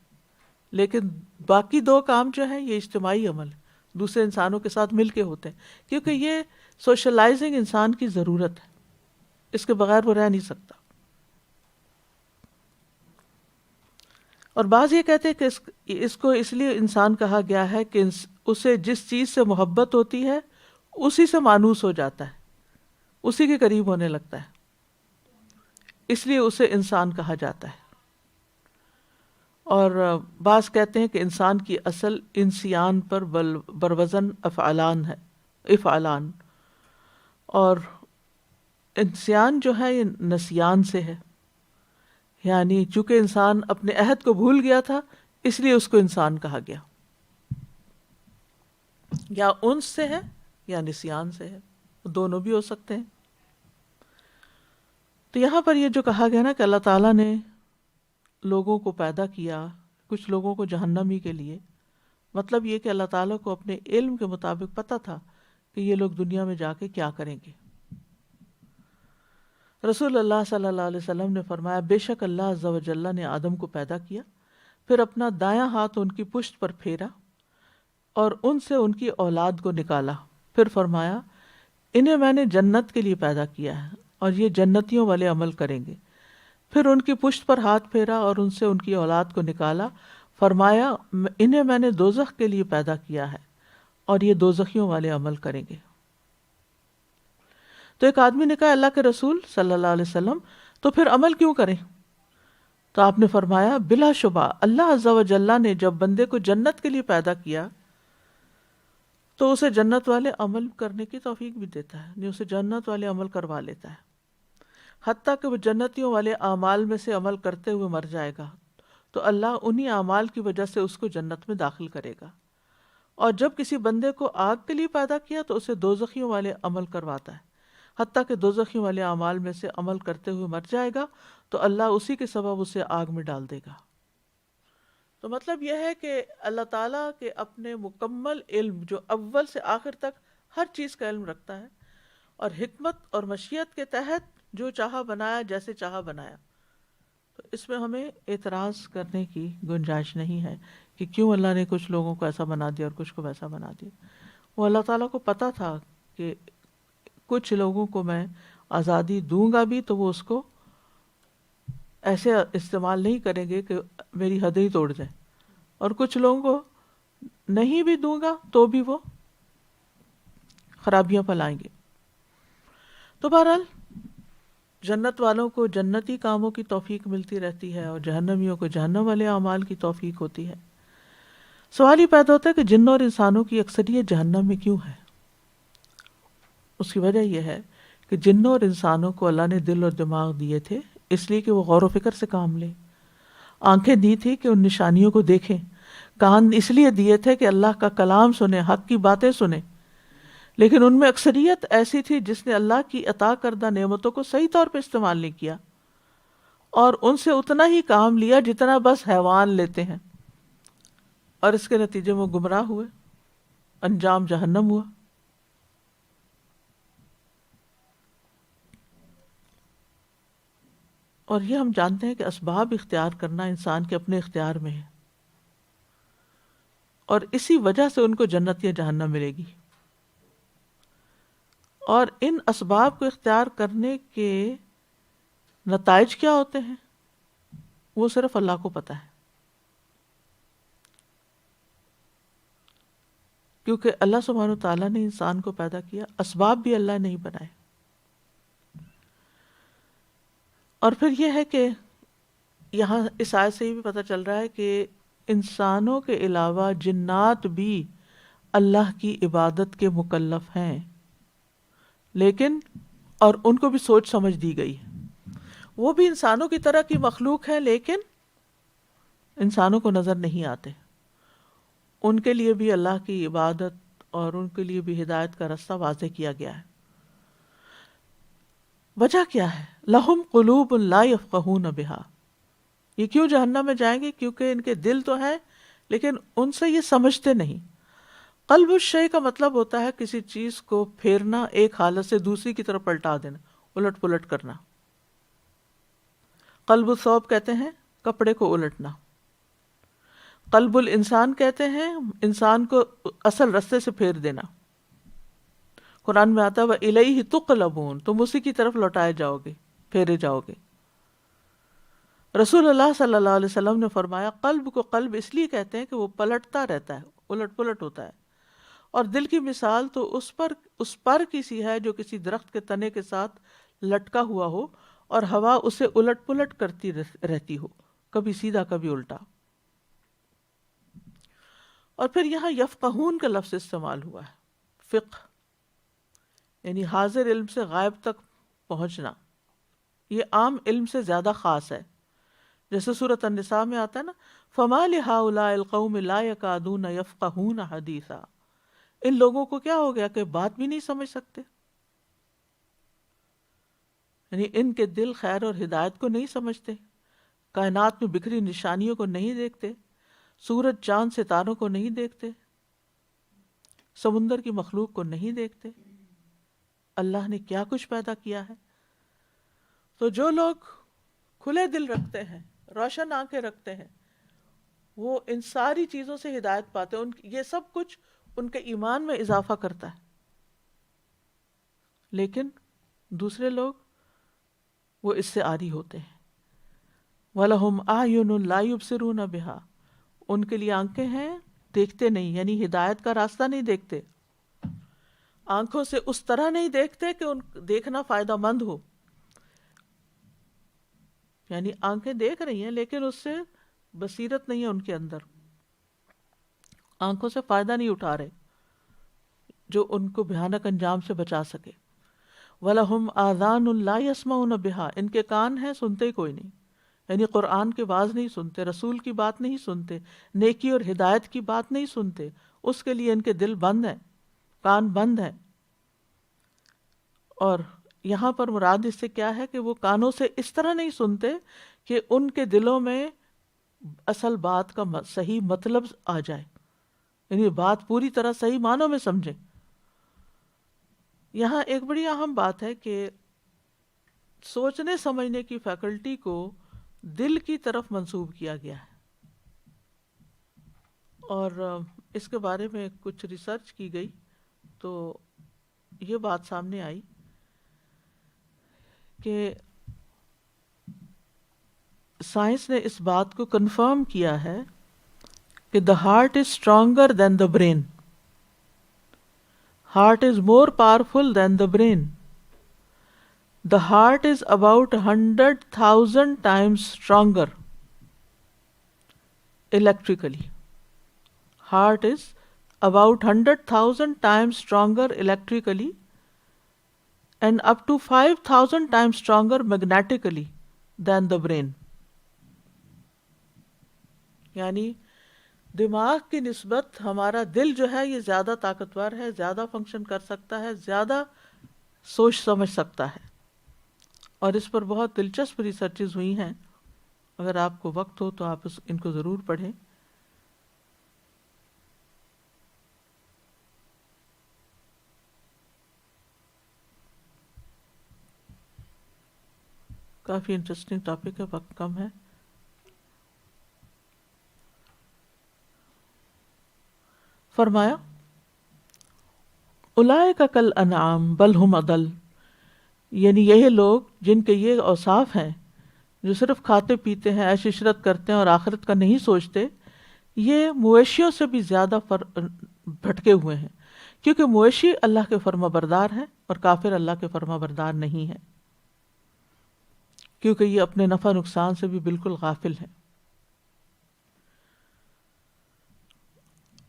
لیکن باقی 2 کام جو ہیں یہ اجتماعی عمل ہے، دوسرے انسانوں کے ساتھ مل کے ہوتے ہیں، کیونکہ یہ سوشلائزنگ انسان کی ضرورت ہے، اس کے بغیر وہ رہ نہیں سکتا. اور بعض یہ کہتے ہیں کہ اس کو اس لیے انسان کہا گیا ہے کہ اسے جس چیز سے محبت ہوتی ہے اسی سے مانوس ہو جاتا ہے، اسی کے قریب ہونے لگتا ہے، اس لیے اسے انسان کہا جاتا ہے. اور بعض کہتے ہیں کہ انسان کی اصل انسیان پر بروزن افعالان ہے، افعالان، اور انسیان جو ہے یہ نسیان سے ہے. یعنی چونکہ انسان اپنے عہد کو بھول گیا تھا اس لیے اس کو انسان کہا گیا. یا انس سے ہے یا نسیان سے ہے، دونوں بھی ہو سکتے ہیں. تو یہاں پر یہ جو کہا گیا نا کہ اللہ تعالیٰ نے لوگوں کو پیدا کیا، کچھ لوگوں کو جہنمی کے لیے، مطلب یہ کہ اللہ تعالیٰ کو اپنے علم کے مطابق پتہ تھا کہ یہ لوگ دنیا میں جا کے کیا کریں گے. رسول اللہ صلی اللہ علیہ وسلم نے فرمایا بے شک اللہ عز و جل نے آدم کو پیدا کیا، پھر اپنا دایاں ہاتھ ان کی پشت پر پھیرا اور ان سے ان کی اولاد کو نکالا. پھر فرمایا انہیں میں نے جنت کے لیے پیدا کیا ہے اور یہ جنتیوں والے عمل کریں گے. پھر ان کی پشت پر ہاتھ پھیرا اور ان سے ان کی اولاد کو نکالا. فرمایا انہیں میں نے دوزخ کے لیے پیدا کیا ہے اور یہ دوزخیوں والے عمل کریں گے۔ تو ایک آدمی نے کہا اللہ کے رسول صلی اللہ علیہ وسلم تو پھر عمل کیوں کریں؟ تو آپ نے فرمایا بلا شبہ اللہ عز و جل نے جب بندے کو جنت کے لیے پیدا کیا تو اسے جنت والے عمل کرنے کی توفیق بھی دیتا ہے، یعنی اسے جنت والے عمل کروا لیتا ہے، حتیٰ کہ وہ جنتیوں والے اعمال میں سے عمل کرتے ہوئے مر جائے گا تو اللہ انہی اعمال کی وجہ سے اس کو جنت میں داخل کرے گا، اور جب کسی بندے کو آگ کے لیے پیدا کیا تو اسے دوزخیوں والے عمل کرواتا ہے، حتیٰ کہ دوزخیوں والے اعمال میں سے عمل کرتے ہوئے مر جائے گا تو اللہ اسی کے سبب اسے آگ میں ڈال دے گا۔ تو مطلب یہ ہے کہ اللہ تعالیٰ کے اپنے مکمل علم جو اول سے آخر تک ہر چیز کا علم رکھتا ہے، اور حکمت اور مشیت کے تحت جو چاہا بنایا، جیسے چاہا بنایا، تو اس میں ہمیں اعتراض کرنے کی گنجائش نہیں ہے کہ کیوں اللہ نے کچھ لوگوں کو ایسا بنا دیا اور کچھ کو ویسا بنا دیا۔ وہ اللہ تعالیٰ کو پتہ تھا کہ کچھ لوگوں کو میں آزادی دوں گا بھی تو وہ اس کو ایسے استعمال نہیں کریں گے کہ میری حدیں ہی توڑ جائیں، اور کچھ لوگوں کو نہیں بھی دوں گا تو بھی وہ خرابیاں پھیلائیں گے۔ تو بہرحال جنت والوں کو جنتی کاموں کی توفیق ملتی رہتی ہے اور جہنمیوں کو جہنم والے اعمال کی توفیق ہوتی ہے۔ سوال یہ پیدا ہوتا ہے کہ جنوں اور انسانوں کی اکثریت جہنم میں کیوں ہے؟ اس کی وجہ یہ ہے کہ جنوں اور انسانوں کو اللہ نے دل اور دماغ دیے تھے اس لیے کہ وہ غور و فکر سے کام لیں، آنکھیں دی تھی کہ ان نشانیوں کو دیکھیں، کان اس لیے دیے تھے کہ اللہ کا کلام سنیں، حق کی باتیں سنیں، لیکن ان میں اکثریت ایسی تھی جس نے اللہ کی عطا کردہ نعمتوں کو صحیح طور پہ استعمال نہیں کیا، اور ان سے اتنا ہی کام لیا جتنا بس حیوان لیتے ہیں، اور اس کے نتیجے میں گمراہ ہوئے، انجام جہنم ہوا۔ اور یہ ہم جانتے ہیں کہ اسباب اختیار کرنا انسان کے اپنے اختیار میں ہے، اور اسی وجہ سے ان کو جنت یا جہنم ملے گی، اور ان اسباب کو اختیار کرنے کے نتائج کیا ہوتے ہیں وہ صرف اللہ کو پتہ ہے، کیونکہ اللہ سبحانہ وتعالیٰ نے انسان کو پیدا کیا، اسباب بھی اللہ نے نہیں بنائے۔ اور پھر یہ ہے کہ یہاں اس آیت سے یہ بھی پتہ چل رہا ہے کہ انسانوں کے علاوہ جنات بھی اللہ کی عبادت کے مکلف ہیں، لیکن اور ان کو بھی سوچ سمجھ دی گئی ہے، وہ بھی انسانوں کی طرح کی مخلوق ہے لیکن انسانوں کو نظر نہیں آتے، ان کے لیے بھی اللہ کی عبادت اور ان کے لیے بھی ہدایت کا راستہ واضح کیا گیا ہے۔ وجہ کیا ہے؟ لہم قلوب لا یفقہون بہا، یہ کیوں جہنم میں جائیں گے؟ کیونکہ ان کے دل تو ہیں لیکن ان سے یہ سمجھتے نہیں۔ قلب الشیء کا مطلب ہوتا ہے کسی چیز کو پھیرنا، ایک حالت سے دوسری کی طرف پلٹا دینا، الٹ پلٹ کرنا۔ قلب الثوب کہتے ہیں کپڑے کو الٹنا، قلب الانسان کہتے ہیں انسان کو اصل رستے سے پھیر دینا۔ قرآن میں آتا ہے وَإِلَيْهِ تُقْلَبُونَ، تم اسی کی طرف لوٹائے جاؤ گے، پھیرے جاؤ گے۔ رسول اللہ صلی اللہ علیہ وسلم نے فرمایا قلب کو قلب اس لیے کہتے ہیں کہ وہ پلٹتا رہتا ہے، الٹ پلٹ ہوتا ہے، اور دل کی مثال تو اس پر کسی ہے جو کسی درخت کے تنے کے ساتھ لٹکا ہوا ہو اور ہوا اسے الٹ پلٹ کرتی رہتی ہو، کبھی سیدھا کبھی الٹا۔ اور پھر یہاں یفقہون کا لفظ استعمال ہوا ہے، فقہ یعنی حاضر علم سے غائب تک پہنچنا، یہ عام علم سے زیادہ خاص ہے، جیسے سورۃ النساء میں آتا ہے نا فَمَا لِهَٰؤُلَاءِ الْقَوْمِ لَا يَكَادُونَ يَفْقَهُونَ حَدِيثًا، ان لوگوں کو کیا ہو گیا کہ بات بھی نہیں سمجھ سکتے، یعنی ان کے دل خیر اور ہدایت کو نہیں سمجھتے، کائنات میں بکھری نشانیوں کو نہیں دیکھتے، سورج چاند ستاروں کو نہیں دیکھتے، سمندر کی مخلوق کو نہیں دیکھتے، اللہ نے کیا کچھ پیدا کیا ہے۔ تو جو لوگ کھلے دل رکھتے ہیں، روشن آنکھیں رکھتے ہیں، وہ ان ساری چیزوں سے ہدایت پاتے ہیں، یہ سب کچھ ان کے ایمان میں اضافہ کرتا ہے، لیکن دوسرے لوگ وہ اس سے عاری ہوتے ہیں۔ وَلَهُمْ أَعْيُنٌ لَا يُبْصِرُونَ بِهَا، ان کے لیے آنکھیں ہیں دیکھتے نہیں، یعنی ہدایت کا راستہ نہیں دیکھتے، آنکھوں سے اس طرح نہیں دیکھتے کہ ان دیکھنا فائدہ مند ہو، یعنی آنکھیں دیکھ رہی ہیں لیکن اس سے بصیرت نہیں ہے ان کے اندر، آنکھوں سے فائدہ نہیں اٹھا رہے جو ان کو بھیانک انجام سے بچا سکے۔ وَلَهُمْ آذَانٌ لَا يَسْمَعُونَ بِهَا، ان کے کان ہیں سنتے ہی کوئی نہیں، یعنی قرآن کی آواز نہیں سنتے، رسول کی بات نہیں سنتے، نیکی اور ہدایت کی بات نہیں سنتے، اس کے لیے ان کے دل بند ہیں، کان بند ہیں۔ اور یہاں پر مراد اس سے کیا ہے کہ وہ کانوں سے اس طرح نہیں سنتے کہ ان کے دلوں میں اصل بات کا صحیح مطلب آ جائے، یعنی بات پوری طرح صحیح معنوں میں سمجھے۔ یہاں ایک بڑی اہم بات ہے کہ سوچنے سمجھنے کی فیکلٹی کو دل کی طرف منسوب کیا گیا ہے، اور اس کے بارے میں کچھ ریسرچ کی گئی تو یہ بات سامنے آئی کہ سائنس نے اس بات کو کنفرم کیا ہے کہ the heart is stronger than the brain. Heart is more powerful than the brain. The heart is about 100,000 times stronger electrically. Heart is about 100,000 times stronger electrically and up to 5,000 times stronger magnetically than the brain. یعنی دماغ کی نسبت ہمارا دل جو ہے یہ زیادہ طاقتور ہے، زیادہ فنکشن کر سکتا ہے، زیادہ سوچ سمجھ سکتا ہے، اور اس پر بہت دلچسپ ریسرچز ہوئی ہیں، اگر آپ کو وقت ہو تو آپ ان کو ضرور پڑھیں۔ کافی انٹرسٹنگ ٹاپک ہے، وقت کم ہے۔ فرمایا اولئک کالانعام بل ہم اضل، یعنی یہ لوگ جن کے یہ اوصاف ہیں، جو صرف کھاتے پیتے ہیں، عیش عشرت کرتے ہیں اور آخرت کا نہیں سوچتے، یہ مویشیوں سے بھی زیادہ بھٹکے ہوئے ہیں، کیونکہ مویشی اللہ کے فرما بردار ہیں اور کافر اللہ کے فرما بردار نہیں ہیں، کیونکہ یہ اپنے نفع نقصان سے بھی بالکل غافل ہیں۔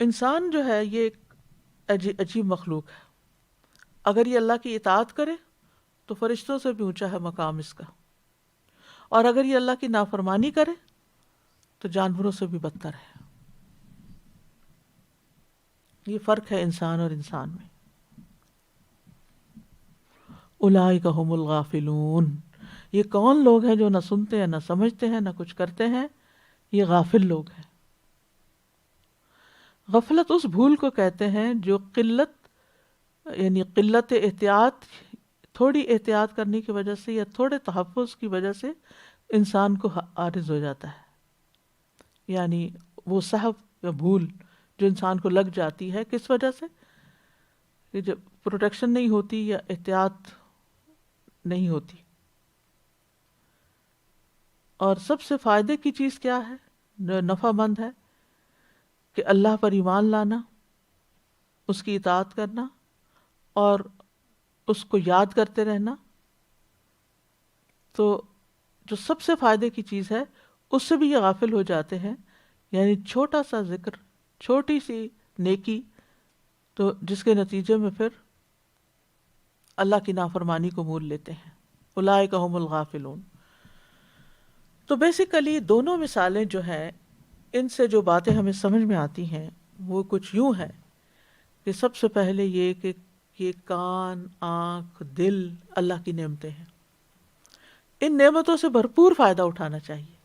انسان جو ہے یہ ایک عجیب مخلوق ہے، اگر یہ اللہ کی اطاعت کرے تو فرشتوں سے بھی اونچا ہے مقام اس کا، اور اگر یہ اللہ کی نافرمانی کرے تو جانوروں سے بھی بدتر ہے۔ یہ فرق ہے انسان اور انسان میں۔ اولئک هم الغافلون، یہ کون لوگ ہیں جو نہ سنتے ہیں، نہ سمجھتے ہیں، نہ کچھ کرتے ہیں؟ یہ غافل لوگ ہیں۔ غفلت اس بھول کو کہتے ہیں جو قلت احتیاط، تھوڑی احتیاط کرنے کی وجہ سے یا تھوڑے تحفظ کی وجہ سے انسان کو عارض ہو جاتا ہے، یعنی وہ سہو یا بھول جو انسان کو لگ جاتی ہے، کس وجہ سے؟ کہ جب پروٹیکشن نہیں ہوتی یا احتیاط نہیں ہوتی۔ اور سب سے فائدے کی چیز کیا ہے جو نفع مند ہے؟ کہ اللہ پر ایمان لانا، اس کی اطاعت کرنا اور اس کو یاد کرتے رہنا۔ تو جو سب سے فائدے کی چیز ہے اس سے بھی یہ غافل ہو جاتے ہیں، یعنی چھوٹا سا ذکر، چھوٹی سی نیکی، تو جس کے نتیجے میں پھر اللہ کی نافرمانی کو مول لیتے ہیں۔ اولئک هم الغافلون۔ تو بیسیکلی دونوں مثالیں جو ہیں، ان سے جو باتیں ہمیں سمجھ میں آتی ہیں وہ کچھ یوں ہے کہ سب سے پہلے یہ کہ یہ کان، آنکھ، دل اللہ کی نعمتیں ہیں، ان نعمتوں سے بھرپور فائدہ اٹھانا چاہیے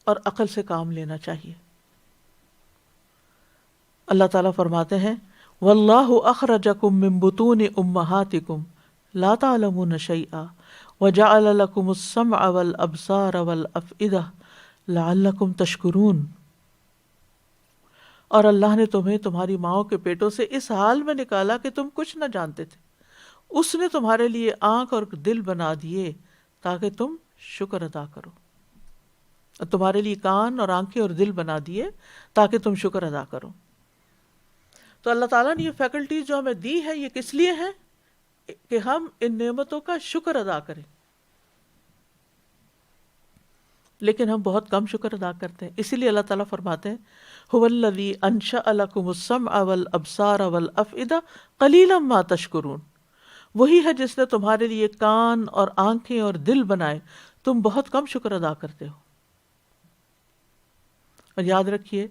اور عقل سے کام لینا چاہیے۔ اللہ تعالیٰ فرماتے ہیں واللہ اخرجکم من بطون امہاتکم لا تعلمون شیئا وجعل لکم السمع والابصار والافئدہ لعلکم تشکرون۔ اور اللہ نے تمہیں تمہاری ماؤں کے پیٹوں سے اس حال میں نکالا کہ تم کچھ نہ جانتے تھے، اس نے تمہارے لیے آنکھ اور دل بنا دیے تاکہ تم شکر ادا کرو۔ تمہارے لیے کان اور آنکھیں اور دل بنا دیے تاکہ تم شکر ادا کرو. تو اللہ تعالیٰ نے یہ فیکلٹیز جو ہمیں دی ہے یہ کس لیے ہے؟ کہ ہم ان نعمتوں کا شکر ادا کریں. لیکن ہم بہت کم شکر ادا کرتے ہیں. اسی لیے اللہ تعالیٰ فرماتے ہیں هو الذی انشأ لکم السمع والابصار والافئدہ قلیلا ما تشکرون. وہی ہے جس نے تمہارے لیے کان اور آنکھیں اور دل بنائے، تم بہت کم شکر ادا کرتے ہو. اور یاد رکھیے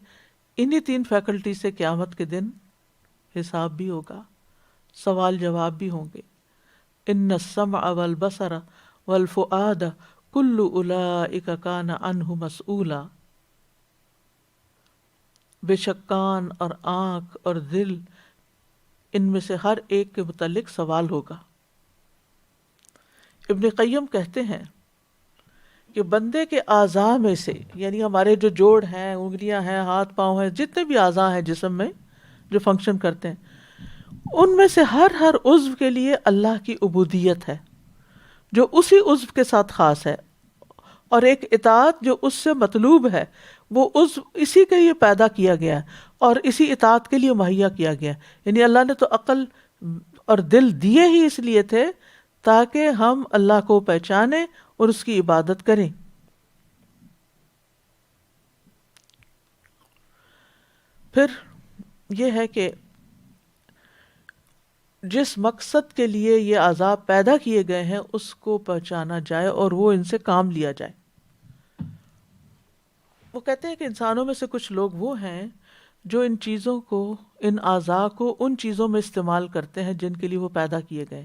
انہی 3 فیکلٹی سے قیامت کے دن حساب بھی ہوگا، سوال جواب بھی ہوں گے. ان السمع والبصر والفؤاد کل اولئک کان عنہ مسئولا. بے شک کان اور آنکھ اور دل، ان میں سے ہر ایک کے متعلق سوال ہوگا. ابن قیم کہتے ہیں کہ بندے کے اعضاء میں سے، یعنی ہمارے جو جوڑ ہیں، انگلیاں ہیں، ہاتھ پاؤں ہیں، جتنے بھی اعضاء ہیں جسم میں جو فنکشن کرتے ہیں، ان میں سے ہر عضو کے لیے اللہ کی عبودیت ہے جو اسی عضو کے ساتھ خاص ہے، اور ایک اطاعت جو اس سے مطلوب ہے. وہ عضو اسی کے لیے پیدا کیا گیا ہے اور اسی اطاعت کے لیے مہیا کیا گیا ہے. یعنی اللہ نے تو عقل اور دل دیے ہی اس لیے تھے تاکہ ہم اللہ کو پہچانیں اور اس کی عبادت کریں. پھر یہ ہے کہ جس مقصد کے لیے یہ اعضاء پیدا کیے گئے ہیں اس کو پہچانا جائے اور وہ ان سے کام لیا جائے. وہ کہتے ہیں کہ انسانوں میں سے کچھ لوگ وہ ہیں جو ان چیزوں کو، ان اعضاء کو ان چیزوں میں استعمال کرتے ہیں جن کے لیے وہ پیدا کیے گئے.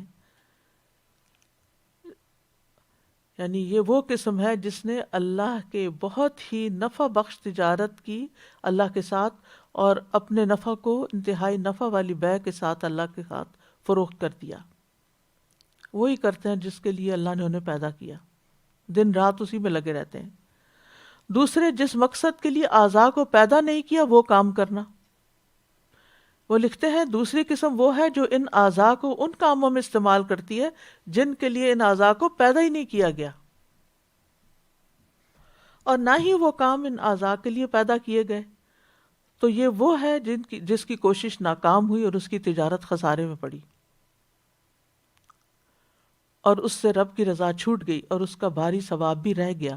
یعنی یہ وہ قسم ہے جس نے اللہ کے بہت ہی نفع بخش تجارت کی اللہ کے ساتھ، اور اپنے نفع کو انتہائی نفع والی بیع کے ساتھ اللہ کے ساتھ فروخت کر دیا. وہی کرتے ہیں جس کے لیے اللہ نے انہیں پیدا کیا، دن رات اسی میں لگے رہتے ہیں. دوسرے جس مقصد کے لیے اعضاء کو پیدا نہیں کیا وہ کام کرنا. وہ لکھتے ہیں دوسری قسم وہ ہے جو ان اعضاء کو ان کاموں میں استعمال کرتی ہے جن کے لیے ان اعضاء کو پیدا ہی نہیں کیا گیا، اور نہ ہی وہ کام ان اعضاء کے لیے پیدا کیے گئے. تو یہ وہ ہے جس کی کوشش ناکام ہوئی اور اس کی تجارت خسارے میں پڑی، اور اس سے رب کی رضا چھوٹ گئی اور اس کا بھاری ثواب بھی رہ گیا،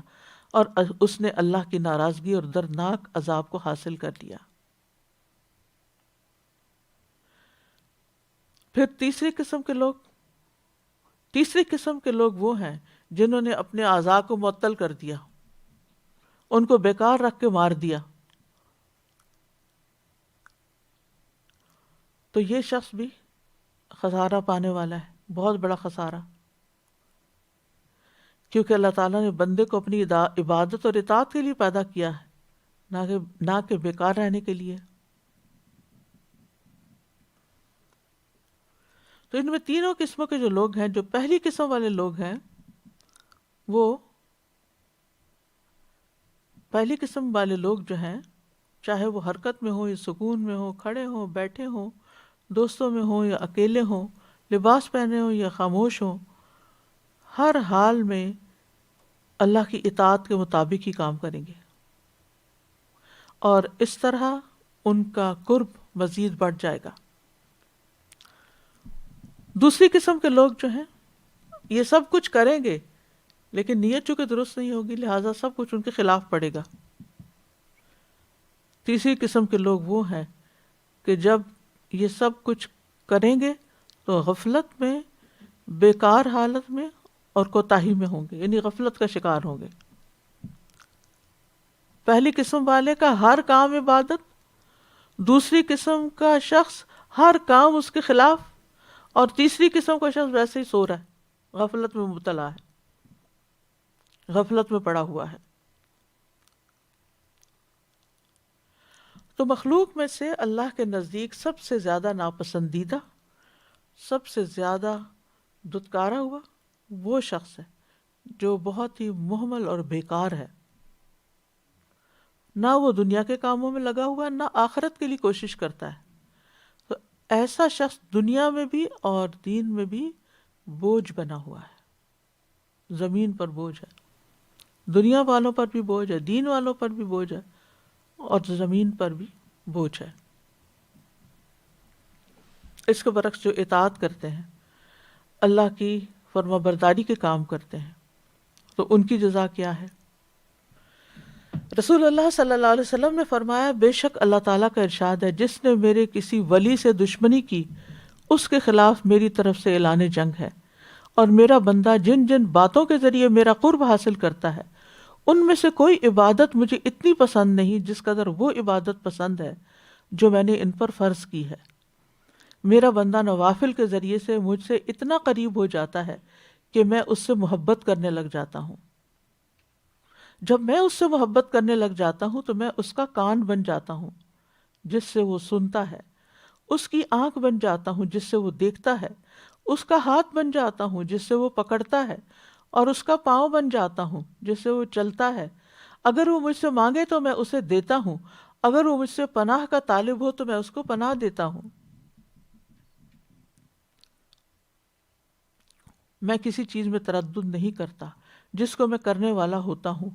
اور اس نے اللہ کی ناراضگی اور دردناک عذاب کو حاصل کر لیا. پھر تیسری قسم کے لوگ وہ ہیں جنہوں نے اپنے اعضاء کو معطل کر دیا، ان کو بیکار رکھ کے مار دیا. تو یہ شخص بھی خسارہ پانے والا ہے، بہت بڑا خسارہ، کیونکہ اللہ تعالیٰ نے بندے کو اپنی عبادت اور اطاعت کے لیے پیدا کیا ہے، نہ کہ بیکار رہنے کے لیے. تو ان میں تینوں قسموں کے جو لوگ ہیں، جو پہلی قسم والے لوگ ہیں، وہ پہلی قسم والے لوگ جو ہیں، چاہے وہ حرکت میں ہوں یا سکون میں ہوں، کھڑے ہوں، بیٹھے ہوں، دوستوں میں ہوں یا اکیلے ہوں، لباس پہنے ہوں یا خاموش ہوں، ہر حال میں اللہ کی اطاعت کے مطابق ہی کام کریں گے، اور اس طرح ان کا قرب مزید بڑھ جائے گا. دوسری قسم کے لوگ جو ہیں یہ سب کچھ کریں گے لیکن نیت چونکہ درست نہیں ہوگی، لہٰذا سب کچھ ان کے خلاف پڑے گا. تیسری قسم کے لوگ وہ ہیں کہ جب یہ سب کچھ کریں گے تو غفلت میں، بیکار حالت میں اور کوتاہی میں ہوں گے، یعنی غفلت کا شکار ہوں گے. پہلی قسم والے کا ہر کام عبادت، دوسری قسم کا شخص ہر کام اس کے خلاف، اور تیسری قسم کا شخص ویسے ہی سو رہا ہے، غفلت میں مبتلا ہے، غفلت میں پڑا ہوا ہے. تو مخلوق میں سے اللہ کے نزدیک سب سے زیادہ ناپسندیدہ، سب سے زیادہ دھتکارا ہوا وہ شخص ہے جو بہت ہی مہمل اور بیکار ہے. نہ وہ دنیا کے کاموں میں لگا ہوا ہے، نہ آخرت کے لیے کوشش کرتا ہے. تو ایسا شخص دنیا میں بھی اور دین میں بھی بوجھ بنا ہوا ہے، زمین پر بوجھ ہے. دنیا والوں پر بھی بوجھ ہے، دین والوں پر بھی بوجھ ہے، اور زمین پر بھی بوجھ ہے۔ اس کے برعکس جو اطاعت کرتے ہیں، اللہ کی فرما برداری کے کام کرتے ہیں، تو ان کی جزا کیا ہے؟ رسول اللہ صلی اللہ علیہ وسلم نے فرمایا، بے شک اللہ تعالیٰ کا ارشاد ہے، جس نے میرے کسی ولی سے دشمنی کی اس کے خلاف میری طرف سے اعلان جنگ ہے، اور میرا بندہ جن جن باتوں کے ذریعے میرا قرب حاصل کرتا ہے ان میں سے کوئی عبادت مجھے اتنی پسند نہیں جس قدر وہ عبادت پسند ہے جو میں نے ان پر فرض کی ہے۔ میرا بندہ نوافل کے ذریعے سے مجھ سے اتنا قریب ہو جاتا ہے کہ میں اس سے محبت کرنے لگ جاتا ہوں۔ جب میں اس سے محبت کرنے لگ جاتا ہوں تو میں اس کا کان بن جاتا ہوں جس سے وہ سنتا ہے، اس کی آنکھ بن جاتا ہوں جس سے وہ دیکھتا ہے، اس کا ہاتھ بن جاتا ہوں جس سے وہ پکڑتا ہے، اور اس کا پاؤں بن جاتا ہوں جس سے وہ چلتا ہے۔ اگر وہ مجھ سے مانگے تو میں اسے دیتا ہوں، اگر وہ مجھ سے پناہ کا طالب ہو تو میں اس کو پناہ دیتا ہوں۔ میں کسی چیز میں تردد نہیں کرتا جس کو میں کرنے والا ہوتا ہوں،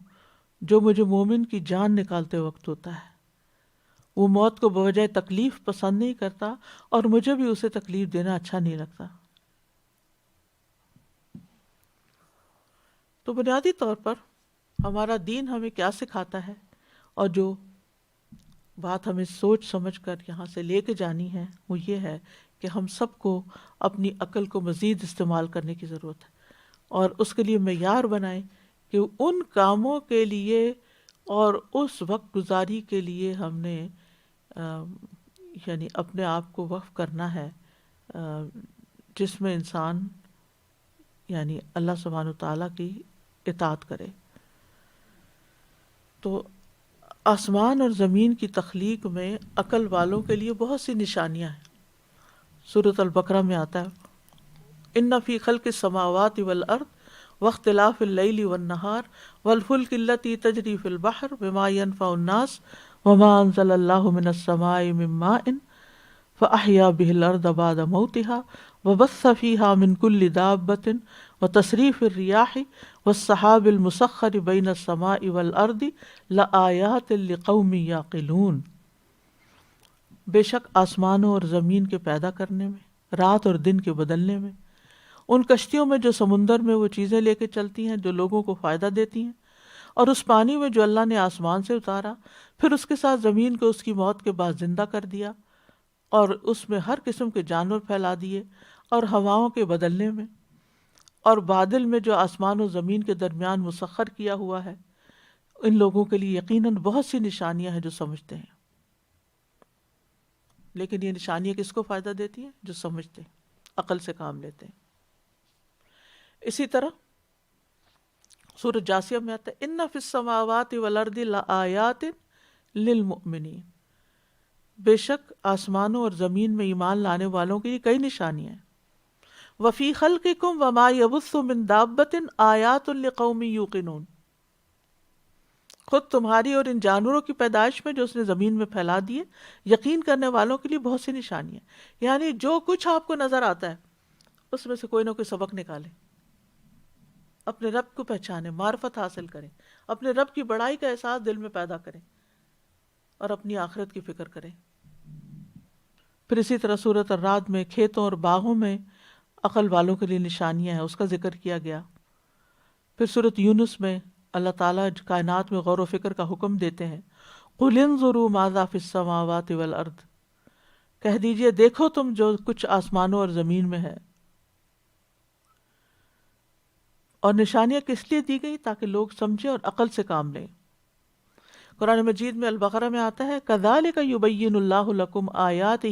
جو مجھے مومن کی جان نکالتے وقت ہوتا ہے۔ وہ موت کو بوجہ تکلیف پسند نہیں کرتا، اور مجھے بھی اسے تکلیف دینا اچھا نہیں لگتا۔ تو بنیادی طور پر ہمارا دین ہمیں کیا سکھاتا ہے، اور جو بات ہمیں سوچ سمجھ کر یہاں سے لے کے جانی ہے وہ یہ ہے کہ ہم سب کو اپنی عقل کو مزید استعمال کرنے کی ضرورت ہے، اور اس کے لیے معیار بنائیں کہ ان کاموں کے لیے اور اس وقت گزاری کے لیے ہم نے یعنی اپنے آپ کو وقف کرنا ہے جس میں انسان یعنی اللہ سبحانہ وتعالیٰ کی اطاعت کرے۔ تو آسمان اور زمین کی تخلیق میں عقل والوں کے لیے بہت سی نشانیاں ہیں۔ سورۃ البقرہ میں آتا ہے، ان فی خلق السماوات والارض واختلاف اللیل والنہار والفلک التی تجری فی البحر بما ینفع الناس وما انزل اللہ من السماء من ماء فاحیا بہ الارض بعد موتها وبث فیہا من کل دابۃ وتصریف الریاح والسحاب المسخر بین السماء والارض لآیات لقوم یعقلون۔ بے شک آسمانوں اور زمین کے پیدا کرنے میں، رات اور دن کے بدلنے میں، ان کشتیوں میں جو سمندر میں وہ چیزیں لے کے چلتی ہیں جو لوگوں کو فائدہ دیتی ہیں، اور اس پانی میں جو اللہ نے آسمان سے اتارا، پھر اس کے ساتھ زمین کو اس کی موت کے بعد زندہ کر دیا، اور اس میں ہر قسم کے جانور پھیلا دیے، اور ہواؤں کے بدلنے میں، اور بادل میں جو آسمان و زمین کے درمیان مسخر کیا ہوا ہے، ان لوگوں کے لیے یقیناً بہت سی نشانیاں ہیں جو سمجھتے ہیں۔ لیکن یہ نشانیاں کس کو فائدہ دیتی ہیں؟ جو سمجھتے ہیں، عقل سے کام لیتے ہیں۔ اسی طرح سورۃ جاثیہ میں آتا ہے، ان فی السماوات والارض لآیات للمؤمنین، بے شک آسمانوں اور زمین میں ایمان لانے والوں کے لیے کئی نشانیاں ہیں۔ وفی خلقکم وما یبث من دابۃ آیات لقوم یوقنون، خود تمہاری اور ان جانوروں کی پیدائش میں جو اس نے زمین میں پھیلا دیے، یقین کرنے والوں کے لیے بہت سی نشانیاں۔ یعنی جو کچھ آپ کو نظر آتا ہے اس میں سے کوئی نہ کوئی سبق نکالیں، اپنے رب کو پہچانیں، معرفت حاصل کریں، اپنے رب کی بڑائی کا احساس دل میں پیدا کریں، اور اپنی آخرت کی فکر کریں۔ پھر اسی طرح سورۃ الرعد میں کھیتوں اور باغوں میں عقل والوں کے لیے نشانیاں ہیں، اس کا ذکر کیا گیا۔ پھر سورۃ یونس میں اللہ تعالیٰ کائنات میں غور و فکر کا حکم دیتے ہیں، قُلِ انظُرُوا ماذا فی السماوات والارض، کہہ دیجئے دیکھو تم جو کچھ آسمانوں اور زمین میں ہے۔ اور نشانیاں کس لیے دی گئی؟ تاکہ لوگ سمجھیں اور عقل سے کام لیں۔ قرآن مجید میں البقرہ میں آتا ہے، کذالک یبین اللہ لکم آیاتہ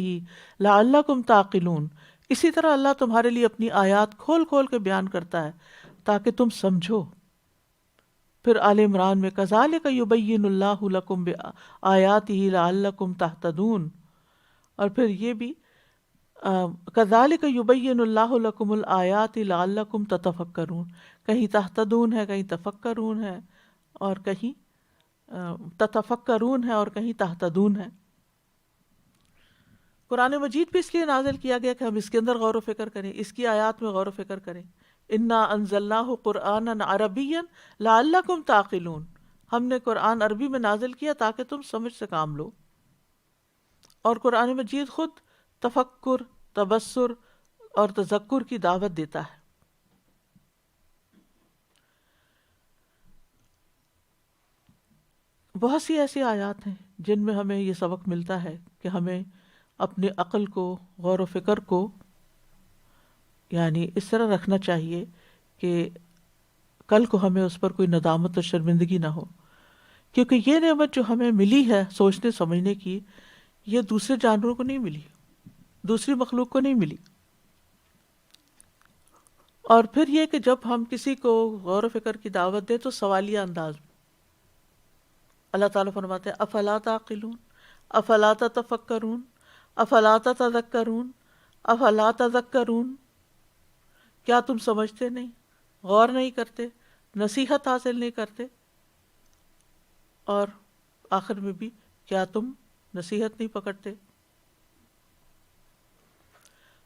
لعلکم تعقلون، اسی طرح اللہ تمہارے لیے اپنی آیات کھول کھول کے بیان کرتا ہے تاکہ تم سمجھو۔ پھر آل عمران میں کذالک یبین اللہ لکم آیاتہ لعلکم تہتدون، اور پھر یہ بھی کذالک یبین اللہ لکم الآیات لعلکم تتفکرون، کہیں تہتدون ہے، کہیں تفکرون ہے، اور کہیں تتفکرون ہے، اور کہیں تہتدون ہے۔ قرآن مجید بھی اس لیے نازل کیا گیا کہ ہم اس کے اندر غور و فکر کریں، اس کی آیات میں غور و فکر کریں، انا انزلناہ قرآنا عربیا لعلکم تعقلون، ہم نے قرآن عربی میں نازل کیا تاکہ تم سمجھ سے کام لو۔ اور قرآن مجید خود تفکر، تبصر اور تذکر کی دعوت دیتا ہے۔ بہت سی ایسی آیات ہیں جن میں ہمیں یہ سبق ملتا ہے کہ ہمیں اپنی عقل کو، غور و فکر کو یعنی اس طرح رکھنا چاہیے کہ کل کو ہمیں اس پر کوئی ندامت اور شرمندگی نہ ہو، کیونکہ یہ نعمت جو ہمیں ملی ہے سوچنے سمجھنے کی، یہ دوسرے جانوروں کو نہیں ملی، دوسری مخلوق کو نہیں ملی۔ اور پھر یہ کہ جب ہم کسی کو غور و فکر کی دعوت دیں تو سوالیہ انداز میں۔ اللہ تعالیٰ فرماتے ہیں افلا تعقلون، افلا تتفکرون، افلا تتذکرون، افلا تذکرون، کیا تم سمجھتے نہیں، غور نہیں کرتے، نصیحت حاصل نہیں کرتے؟ اور آخر میں بھی کیا تم نصیحت نہیں پکڑتے؟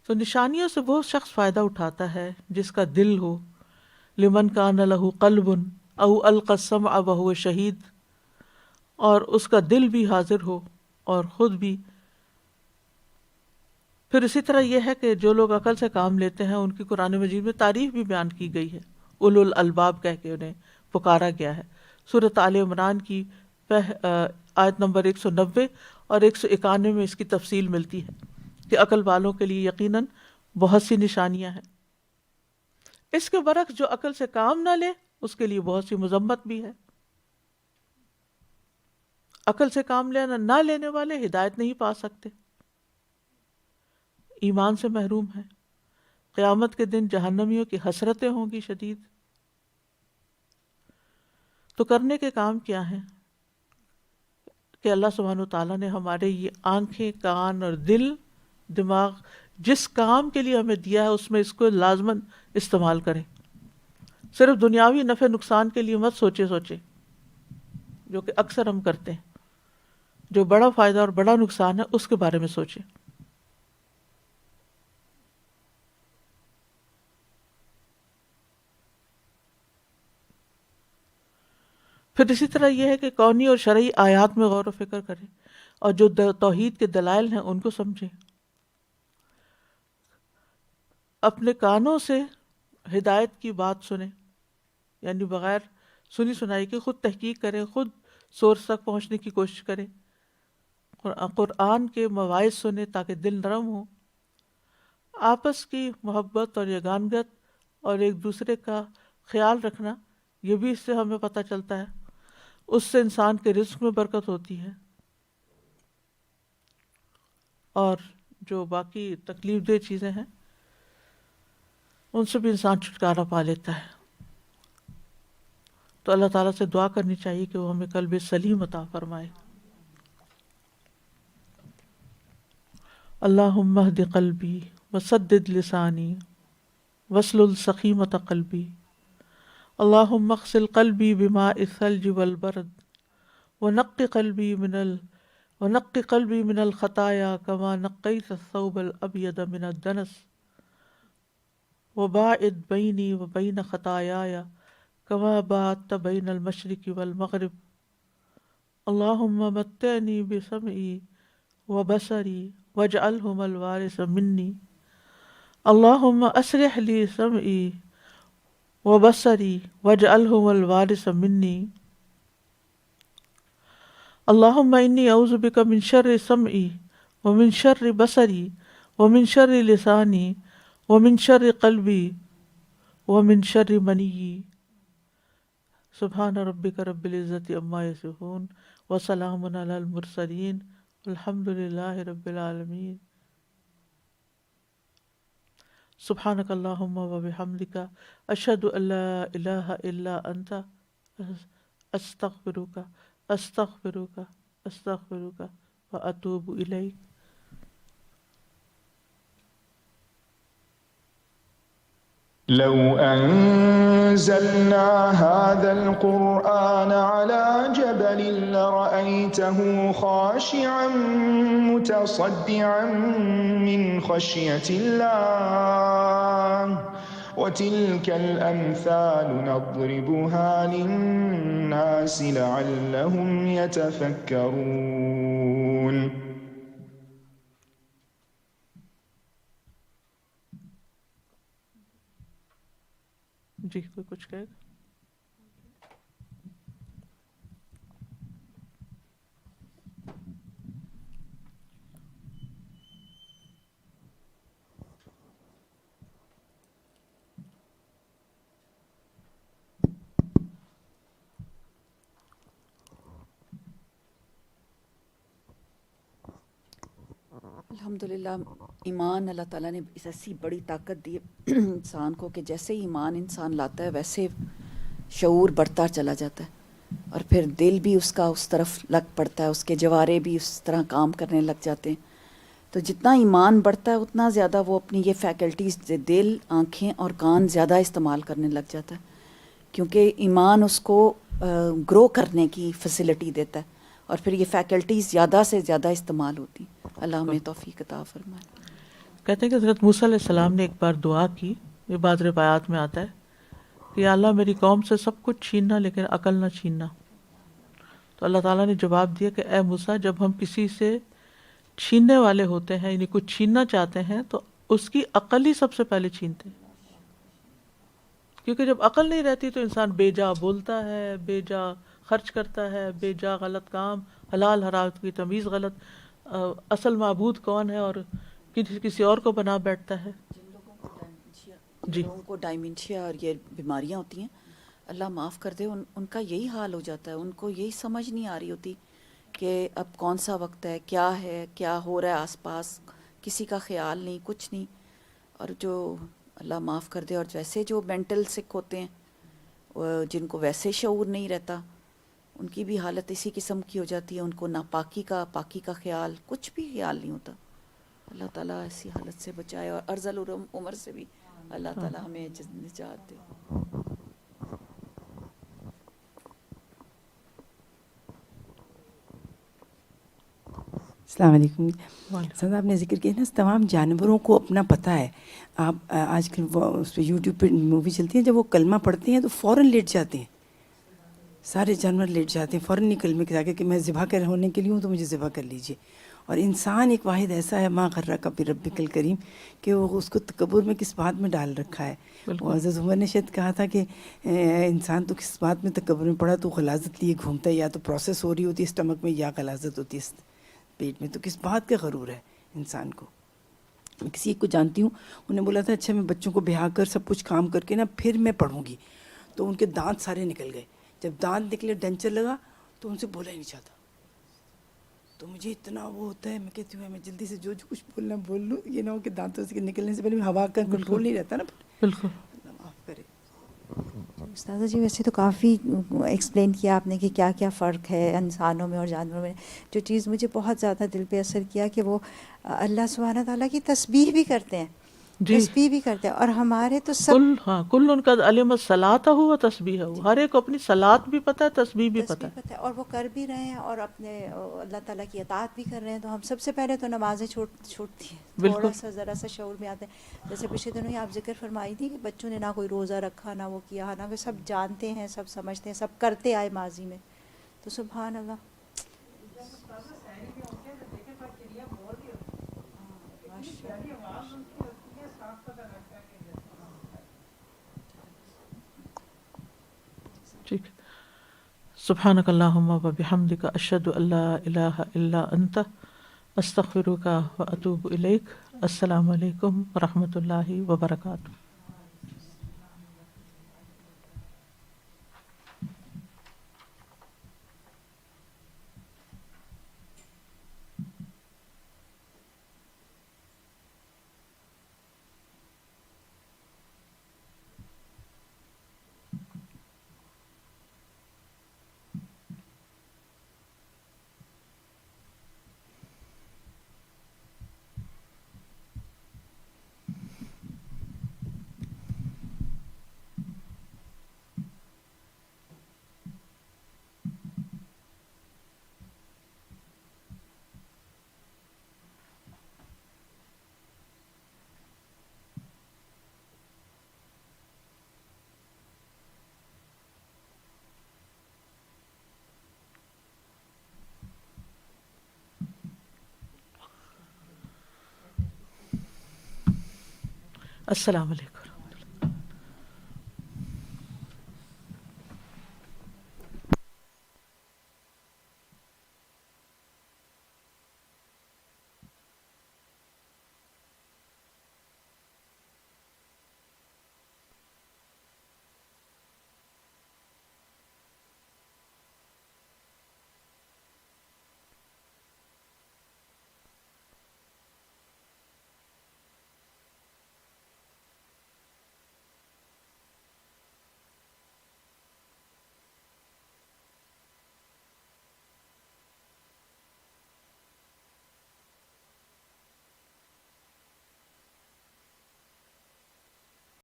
تو نشانیوں سے وہ شخص فائدہ اٹھاتا ہے جس کا دل ہو، لمن کان لہ قلب او القى السمع وهو شہید، اور اس کا دل بھی حاضر ہو اور خود بھی۔ پھر اسی طرح یہ ہے کہ جو لوگ عقل سے کام لیتے ہیں ان کی قرآن مجید میں تعریف بھی بیان کی گئی ہے، اولو الالباب کہہ کے انہیں پکارا گیا ہے۔ سورۃ آل عمران کی آیت نمبر 190 اور 191 میں اس کی تفصیل ملتی ہے کہ عقل والوں کے لیے یقیناً بہت سی نشانیاں ہیں۔ اس کے برعکس جو عقل سے کام نہ لے اس کے لیے بہت سی مذمت بھی ہے۔ عقل سے کام نہ لینے والے ہدایت نہیں پا سکتے، ایمان سے محروم ہیں، قیامت کے دن جہنمیوں کی حسرتیں ہوں گی شدید۔ تو کرنے کے کام کیا ہیں کہ اللہ سبحانہ وتعالیٰ نے ہمارے یہ آنکھیں، کان اور دل، دماغ جس کام کے لیے ہمیں دیا ہے اس میں اس کو لازماً استعمال کریں۔ صرف دنیاوی نفع نقصان کے لیے مت سوچے جو کہ اکثر ہم کرتے ہیں۔ جو بڑا فائدہ اور بڑا نقصان ہے اس کے بارے میں سوچیں۔ پھر اسی طرح یہ ہے کہ کونی اور شرعی آیات میں غور و فکر کریں اور جو توحید کے دلائل ہیں ان کو سمجھیں۔ اپنے کانوں سے ہدایت کی بات سنیں، یعنی بغیر سنی سنائی کے خود تحقیق کریں، خود سورس تک پہنچنے کی کوشش کریں، قرآن کے مواعظ سنیں تاکہ دل نرم ہو۔ آپس کی محبت اور یگانگت اور ایک دوسرے کا خیال رکھنا، یہ بھی اس سے ہمیں پتہ چلتا ہے، اس سے انسان کے رزق میں برکت ہوتی ہے اور جو باقی تکلیف دہ چیزیں ہیں ان سے بھی انسان چھٹکارا پا لیتا ہے۔ تو اللہ تعالیٰ سے دعا کرنی چاہیے کہ وہ ہمیں قلب سلیم عطا فرمائے۔ اللہم اہد قلبی وسدد لسانی واسلل سخیمۃ قلبی، اللہم اغسل قلبی بماء الثلج والبرد ونقی قلبی من الخطایا کما نقیت الثوب الابیض من الدنس وباعد بینی وبین خطایایا کما باعدت بین المشرق والمغرب، اللہم متعنی بسمعی وبصری واجعلہما الوارث منی، اللہم اسرح لی سمعی وبصری واجعلہما الوارث منی، اللہم انی اعوذ بک من شر سمعی ومن شر بصری ومن شر لسانی ومن شر قلبی ومن شر منی، سبحان ربک رب العزت عما یصفون وسلام علی المرسلین الحمد للہ رب العالمین۔ سبحانک اللہم وبحمدک اشہد ان لا الہ الا انت استغفرک واتوب الیک۔ لو أنزلنا هذا القرآن على جبل لرأيته خاشعا متصدعا من خشية الله وتلك الأمثال نضربها للناس لعلهم يتفكرون. جی کوئی کچھ کہے گا؟ الحمدللہ ایمان اللہ تعالیٰ نے اس ایسی بڑی طاقت دی انسان کو کہ جیسے ہی ایمان انسان لاتا ہے ویسے شعور بڑھتا چلا جاتا ہے، اور پھر دل بھی اس کا اس طرف لگ پڑتا ہے، اس کے جوارے بھی اس طرح کام کرنے لگ جاتے ہیں. تو جتنا ایمان بڑھتا ہے اتنا زیادہ وہ اپنی یہ فیکلٹیز دل، آنکھیں اور کان زیادہ استعمال کرنے لگ جاتا ہے، کیونکہ ایمان اس کو گرو کرنے کی فیسلٹی دیتا ہے، اور پھر یہ فیکلٹیز زیادہ سے زیادہ استعمال ہوتی ہیں. اللہ ہمیں توفیق عطا فرمائے. کہتے ہیں کہ حضرت موسیٰ علیہ السلام نے ایک بار دعا کی، یہ بعض روایات میں آتا ہے کہ یا اللہ میری قوم سے سب کچھ چھیننا لیکن عقل نہ چھیننا. تو اللہ تعالیٰ نے جواب دیا کہ اے موسیٰ، جب ہم کسی سے چھیننے والے ہوتے ہیں، یعنی کچھ چھیننا چاہتے ہیں، تو اس کی عقل ہی سب سے پہلے چھینتے ہیں، کیونکہ جب عقل نہیں رہتی تو انسان بے جا بولتا ہے، بے جا خرچ کرتا ہے، بے جا غلط کام، حلال حرام کی تمیز غلط، اصل معبود کون ہے اور کسی اور کو بنا بیٹھتا ہے. جن لوگوں کو ڈائمنشیا اور یہ بیماریاں ہوتی ہیں، اللہ معاف کر دے، ان کا یہی حال ہو جاتا ہے. ان کو یہی سمجھ نہیں آ رہی ہوتی کہ اب کون سا وقت ہے، کیا ہو رہا ہے آس پاس، کسی کا خیال نہیں، کچھ نہیں. اور جو اللہ معاف کر دے، اور ویسے جو مینٹل سک ہوتے ہیں، جن کو ویسے شعور نہیں رہتا، ان کی بھی حالت اسی قسم کی ہو جاتی ہے. ان کو نہ پاکی کا خیال، کچھ بھی خیال نہیں ہوتا. اللہ تعالیٰ ایسی حالت سے بچائے، اور ارذل عمر سے بھی اللہ تعالیٰ ہمیں نجات دے. السلام علیکم. سر آپ نے ذکر کیا نا تمام جانوروں کو اپنا پتہ ہے. آپ آج کل اس پہ یوٹیوب پہ مووی چلتی ہیں، جب وہ کلمہ پڑھتے ہیں تو فوراً لیٹ جاتے ہیں، سارے جانور لیٹ جاتے ہیں فوراً نہیں کلمے کے آگے کہ میں ذبح کر ہونے کے لیے ہوں تو مجھے ذبح کر لیجیے. اور انسان ایک واحد ایسا ہے ما غرک بربک الکریم کہ وہ اس کو تکبر میں کس بات میں ڈال رکھا ہے. وہ حضرت عمر نے شاید کہا تھا کہ انسان تو کس بات میں تکبر میں پڑا تو غلاظت لیے گھومتا ہے، یا تو پروسیس ہو رہی ہوتی ہے اسٹمک میں یا غلاظت ہوتی ہے پیٹ میں، تو کس بات کا غرور ہے انسان کو. میں کسی ایک کو جانتی ہوں، انہوں نے بولا تھا اچھا میں بچوں کو بیاہ کر سب کچھ کام کر کے نا پھر میں پڑھوں گی، تو ان کے دانت سارے نکل گئے. جب دانت نکلے ڈنچر لگا تو ان سے بولا ہی نہیں چاہتا. تو مجھے اتنا وہ ہوتا ہے، میں کہتی ہوں میں جلدی سے جو کچھ بولنا بول لوں، یہ نہ ہو کہ دانتوں سے نکلنے سے پہلے ہوا کا کنٹرول نہیں رہتا نا. بالکل. اللہ معاف کرے. استاذہ جی ویسے تو کافی ایکسپلین کیا آپ نے کہ کیا کیا فرق ہے انسانوں میں اور جانوروں میں. جو چیز مجھے بہت زیادہ دل پہ اثر کیا کہ وہ اللہ سبحانہ تعالیٰ کی تسبیح بھی کرتے ہیں، تسبیح بھی کرتے ہیں. اور ہمارے تو سب کل ان کا علم الصلاۃ ہو و تسبیح ہو، ہر ایک کو اپنی صلاۃ بھی پتہ ہے، تسبیح بھی پتہ ہے، اور وہ کر بھی رہے ہیں اور اپنے اللہ تعالیٰ کی اطاعت بھی کر رہے ہیں. تو ہم سب سے پہلے تو نمازیں چھوٹتی ہیں، تھوڑا سا ذرا سا شعور میں آتے ہیں. جیسے پچھلے دنوں ہی آپ ذکر فرمائی تھی کہ بچوں نے نہ کوئی روزہ رکھا، نہ وہ کیا، نہ وہ سب جانتے ہیں، سب سمجھتے ہیں، سب کرتے آئے ماضی میں. تو سبحان اللہ. ٹھیک. سبحانک اللہم و بحمدک اشہد ان لا الہ الا انت استغفرک و اتوب الیک. السلام علیکم و رحمۃ اللہ وبرکاتہ. السلام علیکم.